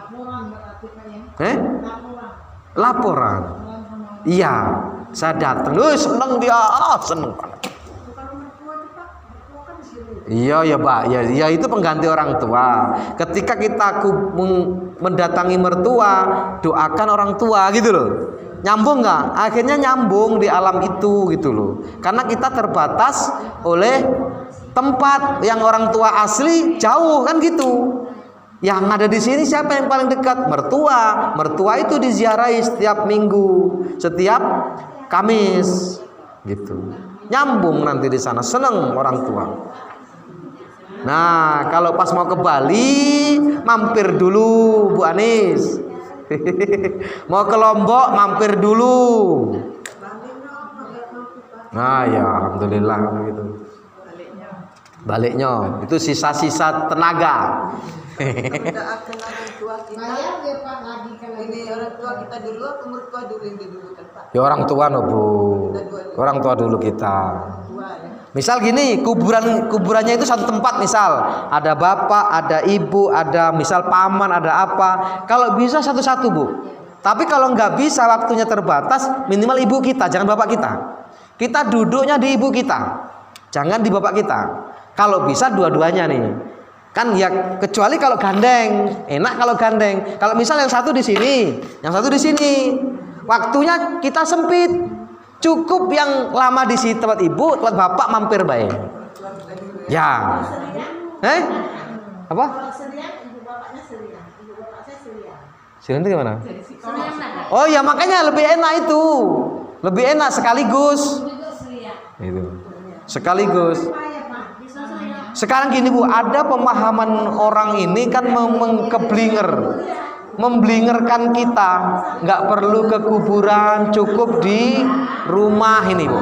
laporan berarti Pak ya. Laporan. Laporan. Iya, saya datang. Seneng dia, seneng banget. Iya ya Pak, ya itu pengganti orang tua. Ketika kita mendatangi mertua, doakan orang tua gitu loh. Nyambung nggak? Akhirnya nyambung di alam itu gitu loh. Karena kita terbatas oleh tempat, yang orang tua asli jauh kan gitu. Yang ada di sini siapa yang paling dekat? Mertua. Mertua itu diziarahi setiap minggu, setiap Kamis gitu. Nyambung nanti di sana, seneng orang tua. Nah, kalau pas mau ke Bali, mampir dulu Bu Anis. Mau ke Lombok, mampir dulu. Nah, ya alhamdulillah gitu. Baliknya itu sisa-sisa tenaga. Doakan orang tua kita. Bayar dia Pak lagi kalau Ini orang tua kita dulu atau mertua dulu yang didulukan Pak? Ya orang tua no Bu. Orang tua dulu kita. Tua ya. Misal gini, kuburannya itu satu tempat, misal ada bapak, ada ibu, ada misal paman, ada apa. Kalau bisa satu-satu Bu. Tapi kalau nggak bisa, waktunya terbatas, minimal ibu kita, jangan bapak kita. Kita duduknya di ibu kita, jangan di bapak kita. Kalau bisa dua-duanya nih. Kan ya kecuali kalau gandeng, enak kalau gandeng. Kalau misal yang satu di sini, yang satu di sini, waktunya kita sempit. Cukup yang lama di sini tempat ibu, tempat bapak mampir baik. Ya. Apa? kalau serian ibu bapaknya serian, ibu bapak saya serian. Sini itu gimana? Serian ada. Oh ya makanya lebih enak itu. Lebih enak sekaligus. Juga serian. Itu. Sekaligus. Apa ya Pak? Bisa serian. Sekarang gini Bu, ada pemahaman orang ini kan memblingerkan kita, nggak perlu ke kuburan, cukup di rumah ini Bu.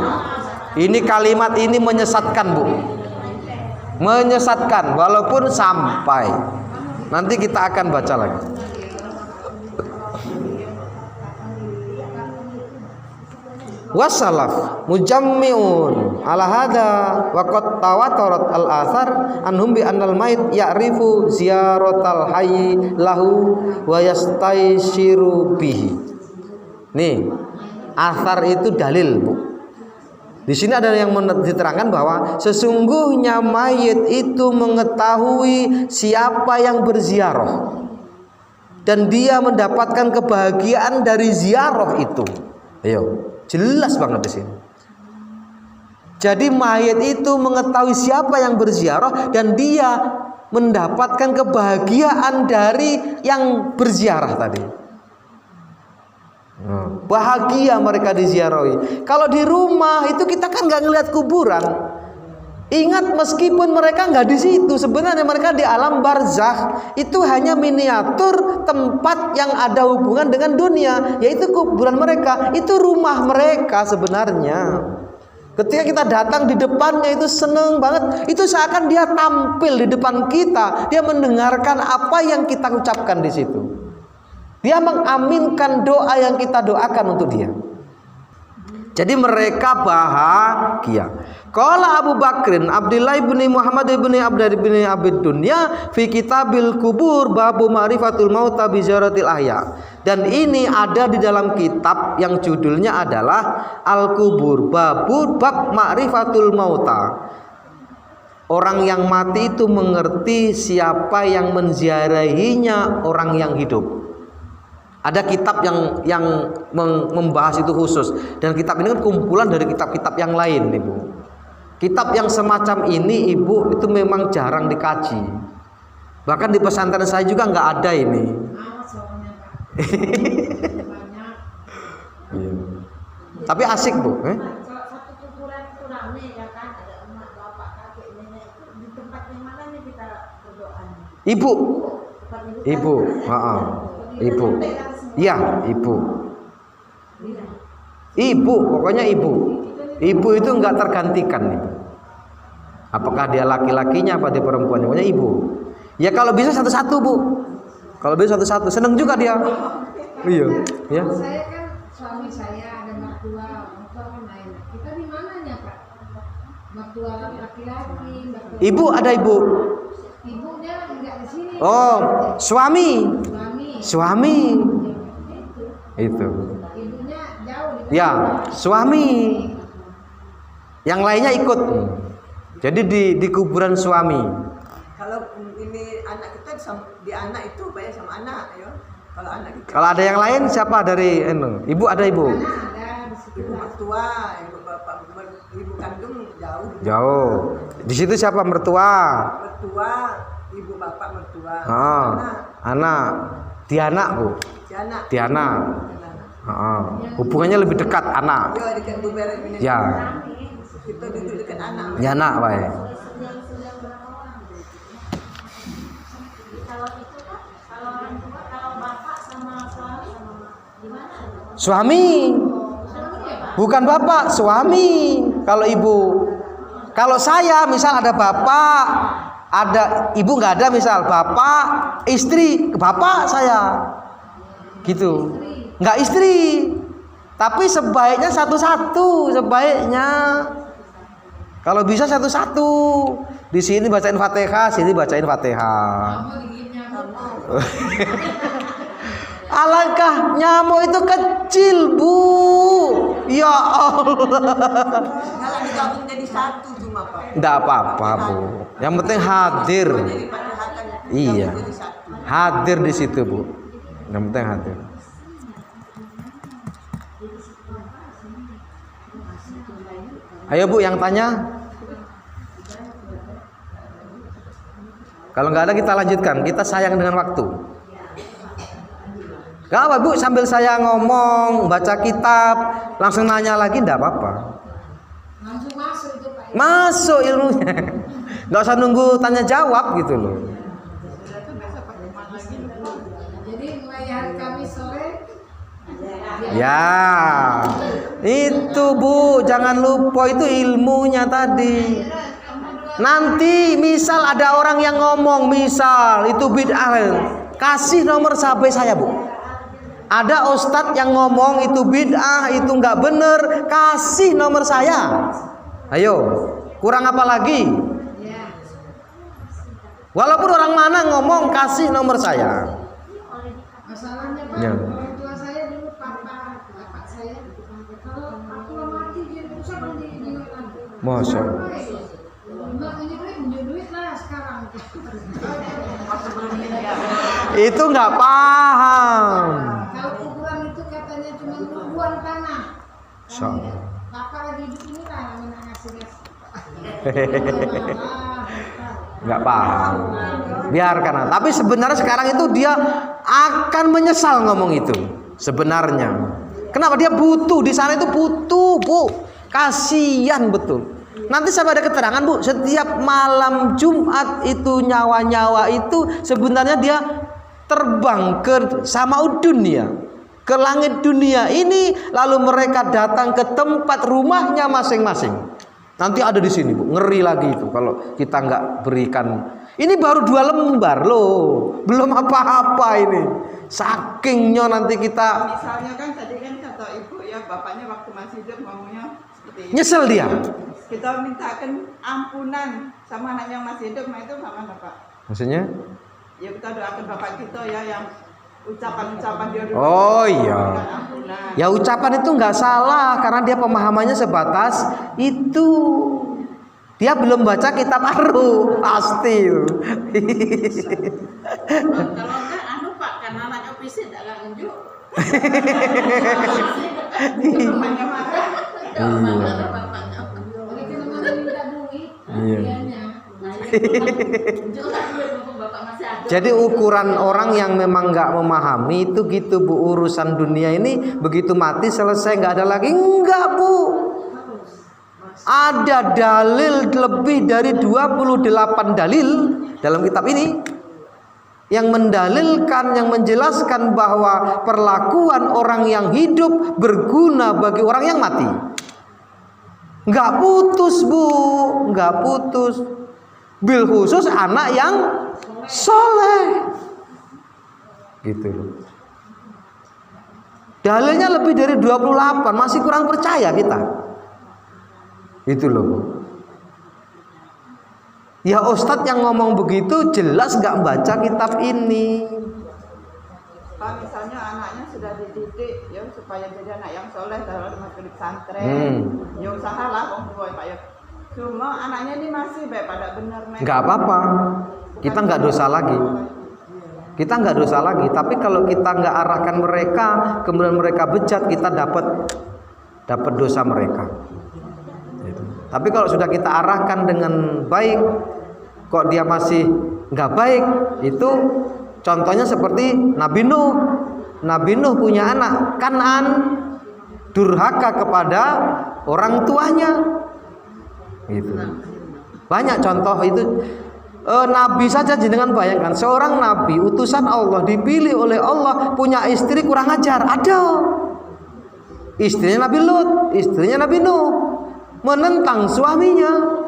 Ini kalimat ini menyesatkan Bu. Menyesatkan walaupun sampai. Nanti kita akan baca lagi. Wasalaf mujammi'un ala hada wa qad tawatarat al athar anhum bi annal mait ya'rifu ziyaratal hayy lahu wa yastaishiru bihi. Nih, athar itu dalil, Bu. Di sini ada yang diterangkan bahwa sesungguhnya mayit itu mengetahui siapa yang berziarah dan dia mendapatkan kebahagiaan dari ziarah itu. Ayo, jelas banget di sini. Jadi mayit itu mengetahui siapa yang berziarah dan dia mendapatkan kebahagiaan dari yang berziarah tadi. Bahagia mereka diziarahi. Kalau di rumah itu kita kan nggak ngelihat kuburan. Ingat, meskipun mereka nggak di situ, sebenarnya mereka di alam barzakh. Itu hanya miniatur tempat yang ada hubungan dengan dunia, yaitu kuburan mereka. Itu rumah mereka sebenarnya. Ketika kita datang di depannya itu seneng banget. Itu seakan dia tampil di depan kita. Dia mendengarkan apa yang kita ucapkan di situ. Dia mengaminkan doa yang kita doakan untuk dia. Jadi mereka bahagia. Qala Abu Bakrin Abdullah bin Muhammad bin Abdullah bin Abid Dunya fi kitabil kubur babu ma'rifatul mauta bi ziyaratil ahya. Dan ini ada di dalam kitab yang judulnya adalah Al-Kubur babu bab ma'rifatul mauta. Orang yang mati itu mengerti siapa yang menziarahinya orang yang hidup. Ada kitab yang membahas itu khusus, dan kitab ini kan kumpulan dari kitab-kitab yang lain, Ibu. Kitab yang semacam ini, Ibu, itu memang jarang dikaji. Bahkan di pesantren saya juga nggak ada ini. Tapi asik, Bu. Satu kuburan itu rame ya kan, ada emak, bapak, kakek, nenek. Di tempat yang mana nih kita berdoa? Ibu. Ibu. Iya, ibu. Ibu, pokoknya ibu. Ibu itu enggak tergantikan, Ibu. Apakah dia laki-lakinya apa dia perempuannya, pokoknya ibu. Ya kalau bisa satu-satu, Bu. Kalau bisa satu-satu, seneng juga dia. Iya, ya. Saya kan suami saya ada mertua, mertua kan lain. Kita di mananya, Pak? Mertua laki-laki, mertua. Ibu ada ibu. Ibunya enggak di sini. Oh, suami. Suami. Itu. Ibunya jauh di Ya, suami. Yang lainnya ikut. Jadi di kuburan suami. Kalau ini anak kita di anak itu banyak sama anak, ya. Kalau anak kita. Kalau ada yang lain siapa dari ibu? Ada ibu. ada di situ. Ibu mertua, ibu bapak, ibu kandung jauh. Jauh. Di situ siapa mertua? Mertua, ibu bapak mertua. Oh, anak. Tiana, Bu. Tiana. Hubungannya lebih dekat anak. Ya, dekat Bu Beret ini. Ya. Kita duduk dekat anak. Ya, anak, baik. Suami. Bukan bapak, suami. Kalau ibu. Kalau saya misal ada bapak, ada ibu nggak ada, misal bapak, istri, bapak saya. Gitu. Nggak istri. Tapi sebaiknya satu-satu, sebaiknya. Kalau bisa satu-satu. Di sini bacain Fatihah, sini bacain Fatihah. Alangkah nyamuk itu kecil, Bu. Ya Allah. Kalau digabung jadi satu cuma, Pak. Enggak apa-apa, Bu. Yang penting hadir. Iya. Hadir di situ, Bu. Yang penting hadir. Ayo, Bu, yang tanya. Kalau nggak ada kita lanjutkan. Kita sayang dengan waktu. Gak apa, Bu, sambil saya ngomong, baca kitab, langsung nanya lagi, enggak apa-apa. Langsung masuk itu, Pak. Masuk ilmunya. Nggak usah nunggu tanya jawab gitu loh. Jadi mulai hari Kamis sore. Ya, itu, Bu, jangan lupa itu ilmunya tadi. Nanti misal ada orang yang ngomong misal itu bid'ah, kasih nomor sahabat saya Bu. Ada ustadz yang ngomong itu bid'ah, itu nggak bener, kasih nomor saya. Ayo, kurang apa lagi? Walaupun orang mana ngomong, kasih nomor saya. Masalahnya Pak, Ya. orang tua saya dulu bapak saya, kalau aku mati dia rusak di Masya Allah. Mbak ini duit lah sekarang. Itu nggak paham. Kalau kuburan itu katanya cuma ribuan tanah. Masya Allah. Bapak lagi hidup ini lah yang ngasih. Nggak paham. Biarkan. Tapi sebenarnya sekarang itu dia akan menyesal ngomong itu. Sebenarnya. Kenapa dia butuh di sana itu butuh Bu? Kasihan betul. Nanti sampai ada keterangan Bu, setiap malam Jumat itu nyawa-nyawa itu sebenarnya dia terbang ke samaud dunia, ke langit dunia ini, lalu mereka datang ke tempat rumahnya masing-masing. Nanti ada di sini Bu, ngeri lagi itu kalau kita nggak berikan. Ini baru 2 lembar loh, belum apa-apa ini. Sakingnya nanti kita Misalnya kan tadi kan kata ibu ya, bapaknya waktu masih hidup ngomongnya seperti itu. nyesel dia. Kita mintakan ampunan sama anak yang masih hidup, nah itu sama Pak. Maksudnya? Ya kita doakan bapak kita ya yang ucapan-ucapan dia dulu. Oh iya. Ampunan. Ya ucapan itu nggak salah karena dia pemahamannya sebatas itu. Dia belum baca kitab baru pasti. Kalau enggak anu Pak, karena anaknya PC enggak unjuk. Bapaknya marah. Enggak marah bapaknya. Oleh karena minta duit, Iya. dianya. Nah, ya, unjuk lah duit mumpung bapak masih ada. Jadi ukuran orang yang memang nggak memahami itu gitu Bu, urusan dunia ini begitu mati selesai nggak ada lagi, enggak Bu. Ada dalil lebih dari 28 dalil dalam kitab ini yang mendalilkan, yang menjelaskan bahwa perlakuan orang yang hidup berguna bagi orang yang mati. Nggak putus Bu, nggak putus. Bil khusus anak yang soleh, gitu loh. Dalilnya lebih dari 28, masih kurang percaya kita. Itu loh. Ya Ustadz yang ngomong begitu jelas nggak baca kitab ini. Pak, misalnya anaknya sudah dididik ya supaya jadi anak yang soleh, kalau masuk di pesantren, ya usahalah Bang Boy Pak ya. Cuma anaknya ini masih baik pada benar. Nggak apa-apa. Kita nggak dosa lagi. Kita nggak dosa lagi. Tapi kalau kita nggak arahkan mereka, kemudian mereka bejat, kita dapat dosa mereka. Gitu. Tapi kalau sudah kita arahkan dengan baik, kok dia masih nggak baik, itu contohnya seperti Nabi Nuh. Nabi Nuh punya anak Kan'an, durhaka kepada orang tuanya. Gitu. Banyak contoh itu. Nabi saja jenengan bayangkan, seorang nabi utusan Allah dipilih oleh Allah punya istri kurang ajar. Ada istrinya Nabi Lut, istrinya Nabi Nuh, menentang suaminya.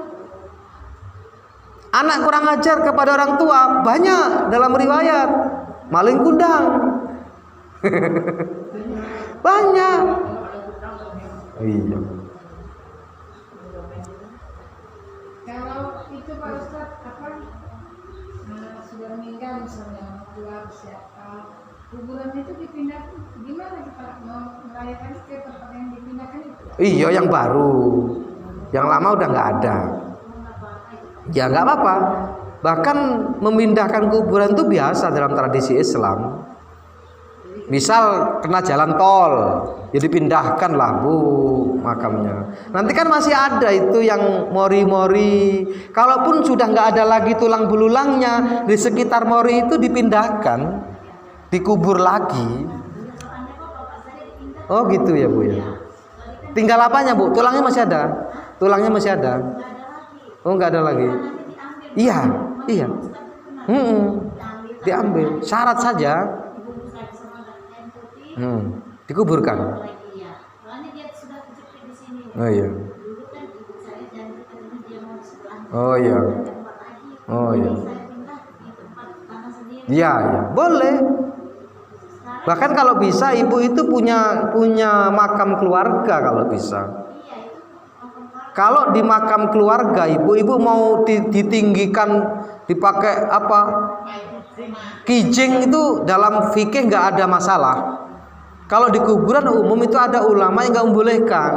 Anak kurang ajar kepada orang tua banyak dalam riwayat. Maling kundang banyak. Iya. Kalau itu Pak Ustadz sudah meninggal misalnya orang tua siapa, kuburan itu dipindah gimana kita mau merayakan ke tempat yang dipindahkan itu? Iya, yang baru, yang lama udah nggak ada. Ya nggak apa-apa. Bahkan memindahkan kuburan itu biasa dalam tradisi Islam. Misal kena jalan tol, ya dipindahkan lah Bu makamnya. Nanti kan masih ada itu yang mori-mori. Kalaupun sudah nggak ada lagi tulang belulangnya, di sekitar mori itu dipindahkan, dikubur lagi. Oh gitu ya Bu ya. Tinggal apanya Bu? Tulangnya masih ada? Tulangnya masih ada? Oh nggak ada lagi? Iya, iya. Diambil. Syarat saja. Dikuburkan. Oh iya. Oh iya. Oh iya. Iya, ya, boleh. Bahkan kalau bisa ibu itu punya makam keluarga kalau bisa. Kalau di makam keluarga ibu mau ditinggikan, dipakai apa? Kijing itu dalam fikih nggak ada masalah. Kalau di kuburan umum itu ada ulama yang nggak membolehkan.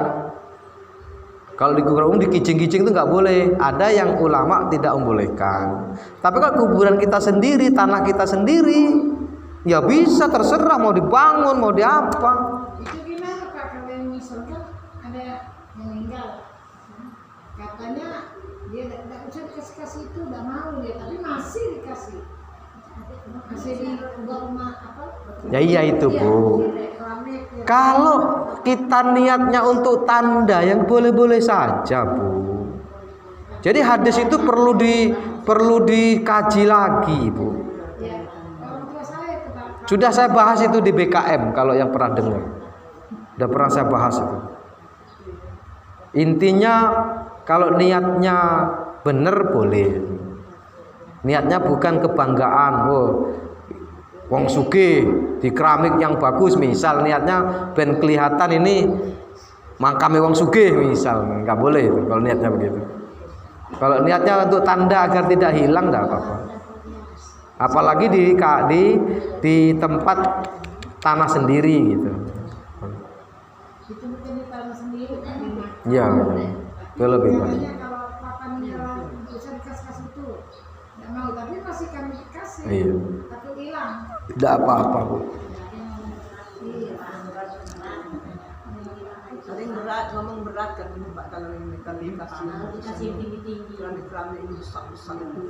Kalau di kuburan umum di kijing-kijing itu nggak boleh. Ada yang ulama tidak membolehkan. Tapi kalau kuburan kita sendiri, tanah kita sendiri, ya bisa, terserah mau dibangun, mau di apa. Itu gimana Pak kalau yang misalkan ada yang meninggal, katanya dia tidak usah dikasih itu, udah mau dia, tapi masih dikasih, masih di rumah apa? Ya iya itu Bu. Kalau kita niatnya untuk tanda yang boleh-boleh saja Bu. Jadi hadis itu perlu dikaji lagi Bu. Ya, orang tua saya itu Pak. Sudah saya bahas itu di BKM kalau yang pernah dengar. Sudah pernah saya bahas itu. Intinya kalau niatnya benar boleh. Niatnya bukan kebanggaan. Wong sugih di keramik yang bagus, misal niatnya ben kelihatan ini makame wong sugih misal, nggak boleh itu kalau niatnya begitu. Kalau niatnya untuk tanda agar tidak hilang, nggak apa-apa. Apalagi di tempat tanah sendiri gitu. Itu mungkin di tanah sendiri kan. Iya, itu lebih baik. Katanya kalau papa meninggal bisa dikasih itu, nggak mau, tapi masih kami kasih. Iya. Takut hilang. Tidak apa-apa Bu. Sering berat, ngomong berat kan ini Pak, kalau ini dikasih tinggi-tinggi, keramik ini besar-besar itu.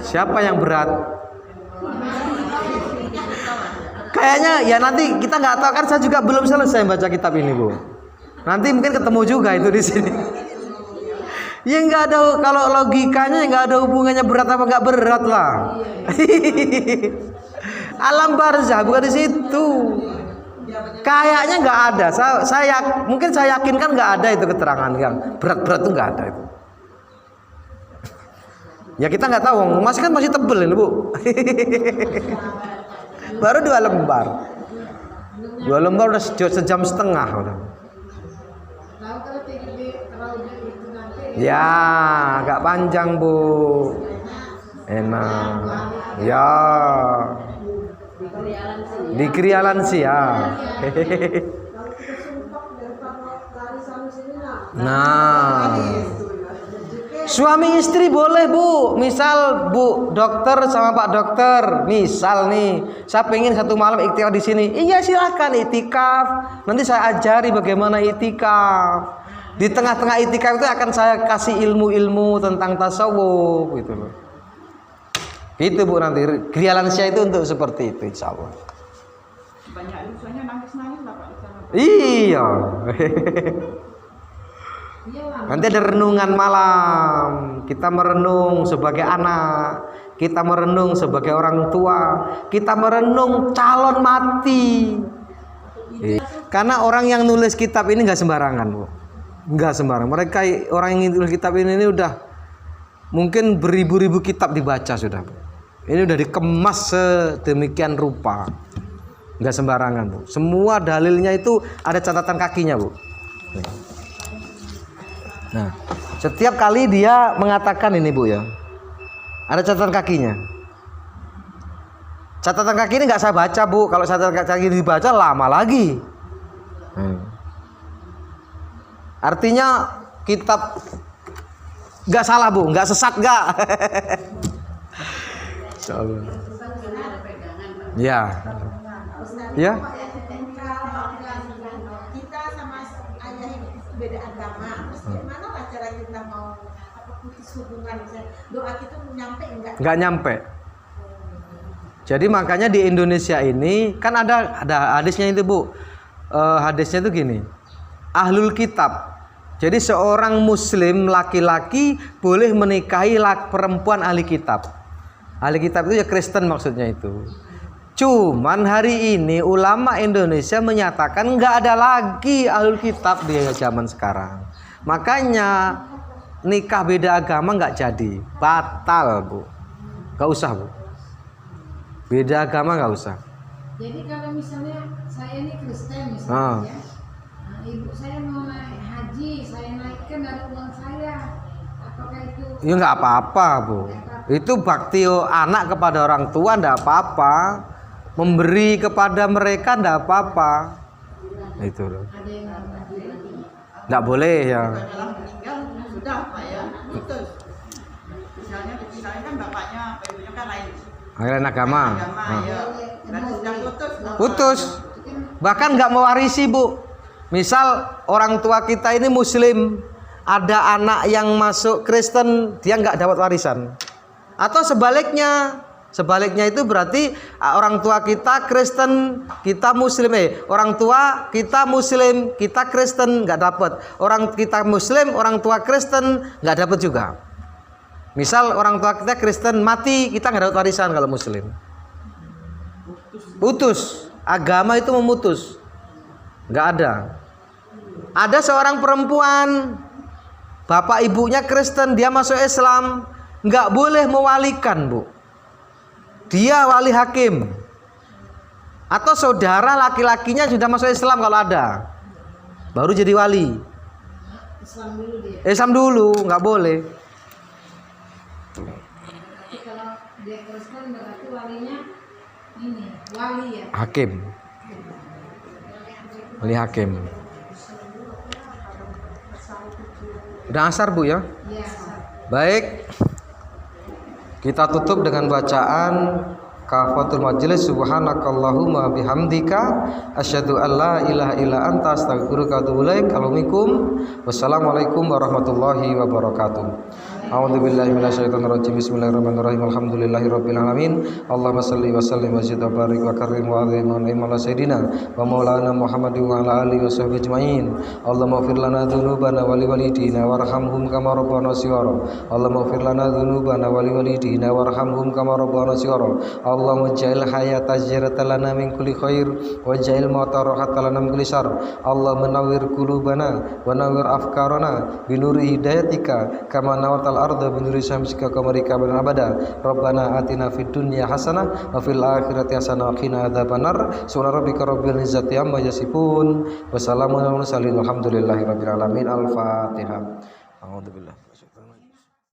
Siapa yang berat? Kayaknya ya nanti kita nggak tahu kan, saya juga belum selesai baca kitab ini Bu. Nanti mungkin ketemu juga itu di sini. Ya nggak ada, kalau logikanya nggak ada hubungannya berat apa nggak berat lah. Alam barzah bukan di situ. Kayaknya nggak ada. Mungkin saya yakin kan nggak ada itu keterangan yang berat-berat itu nggak ada itu. Ya kita nggak tahu, masih tebel ini Bu. Baru 2 lembar. 2 lembar udah sejam setengah udah. Tahu kalau terlalu itu nanti. Ya, agak panjang Bu. Enak. Ya. Di Krialan sih ya. Nah, suami istri boleh Bu. Misal Bu dokter sama Pak dokter, misal nih, saya pengen satu malam iktikaf di sini. Iya silakan iktikaf. Nanti saya ajari bagaimana iktikaf. Di tengah-tengah iktikaf itu akan saya kasih ilmu-ilmu tentang tasawuf gitu loh. Gitu Bu, nanti krialansia itu untuk seperti itu insya Allah. Banyak lucunya nangis-nangis lah Pak di sana. Iya. Iyalah. Nanti ada renungan malam. Kita merenung sebagai anak, kita merenung sebagai orang tua, kita merenung calon mati. Karena orang yang nulis kitab ini nggak sembarangan Bu. Nggak sembarangan. Mereka orang yang nulis kitab ini udah mungkin beribu-ribu kitab dibaca sudah. Ini udah dikemas sedemikian rupa. Nggak sembarangan Bu. Semua dalilnya itu ada catatan kakinya Bu. Nah, setiap kali dia mengatakan ini Bu ya, ada catatan kakinya. Catatan kaki ini nggak saya baca Bu. Kalau catatan kaki dibaca lama lagi. Artinya kitab nggak salah Bu, nggak sesat nggak. Insyaallah. Ya. Ya. Kita sama ayah ini beda agama, terus gimana lah cara kita mau putus hubungan, misalnya doa kita nyampe enggak? Nggak nyampe. Jadi makanya di Indonesia ini kan ada hadisnya itu Bu. Hadisnya itu gini. Ahlul kitab. Jadi seorang muslim laki-laki boleh menikahi perempuan ahli kitab. Ahli kitab itu ya Kristen maksudnya itu. Cuman hari ini ulama Indonesia menyatakan nggak ada lagi ahlul kitab di zaman sekarang. Makanya nikah beda agama nggak jadi, batal Bu. Nggak usah Bu. Beda agama nggak usah. Jadi kalau misalnya saya ini Kristen misalnya, ya, nah, ibu saya mau naik haji, saya naikkan dari uang saya, apakah itu? Ya nggak apa-apa Bu. Itu bakti anak kepada orang tua nggak apa-apa. Memberi kepada mereka nggak apa-apa. Itu loh. Ada yang Nggak boleh ya. Setelah meninggal sudah Pak ya, putus. Misalnya kan bapaknya, ibunya kan lain Lain agama. agama ya. Berarti sudah putus. Putus. Bahkan nggak mewarisi Bu. Misal orang tua kita ini Muslim, ada anak yang masuk Kristen, dia nggak dapat warisan. Atau sebaliknya. Sebaliknya itu berarti orang tua kita Kristen, kita Muslim. Orang tua kita Muslim, kita Kristen nggak dapat. Orang kita Muslim, orang tua Kristen nggak dapat juga. Misal orang tua kita Kristen mati, kita nggak dapat warisan kalau Muslim. Putus. Agama itu memutus. Nggak ada. Ada seorang perempuan, bapak ibunya Kristen, dia masuk Islam, nggak boleh mewalikan Bu. Dia wali hakim. Atau saudara laki-lakinya sudah masuk Islam kalau ada, baru jadi wali. Islam dulu dia. Islam dulu, nggak boleh. Tapi kalau dia Kristen berarti walinya ini wali ya. Hakim. Wali hakim. Udah asar Bu ya? Iya. Baik. Kita tutup dengan bacaan kafatul majlis. Subhanakallahumma bihamdika asyhadu an la ilaha illa anta astaghfiruka wa atubu ilaik. Wassalamualaikum warahmatullahi wabarakatuh. A'udzubillahi minasyaitonirrajim. Bismillahirrahmanirrahim. Alhamdulillahirabbil alamin. Allahumma shalli wa sallim wa zid wa barik wa karim wa azim wa ni'mal sayyidina wa maulana Muhammadin wa ala alihi wa sahbihi ajmain. Allahumma ighfir lana dzunubana wa liwalidina warhamhum kama rabbana shighara. Allahumma ighfir lana dzunubana wa liwalidina warhamhum kama rabbana shighara. Allahumma ja'al hayata ziyaratan lana min kulli khair wa ja'al mauta rahatan lana min kulli syarr. Allahumma nawwir qulubana wa nawwir afkarana bi nuri hidayatika kama nawartal arda bi nuri syamsika qamarika bil abada. Rabbana atina fid dunya hasanah wa fil akhirati hasanah wa qina adzabannar. Subhana rabbika rabbil izzati amma yasifun. Wassalamu alal mursalin walhamdulillahi rabbil alamin. Al-Fatihah. A'udzubillahi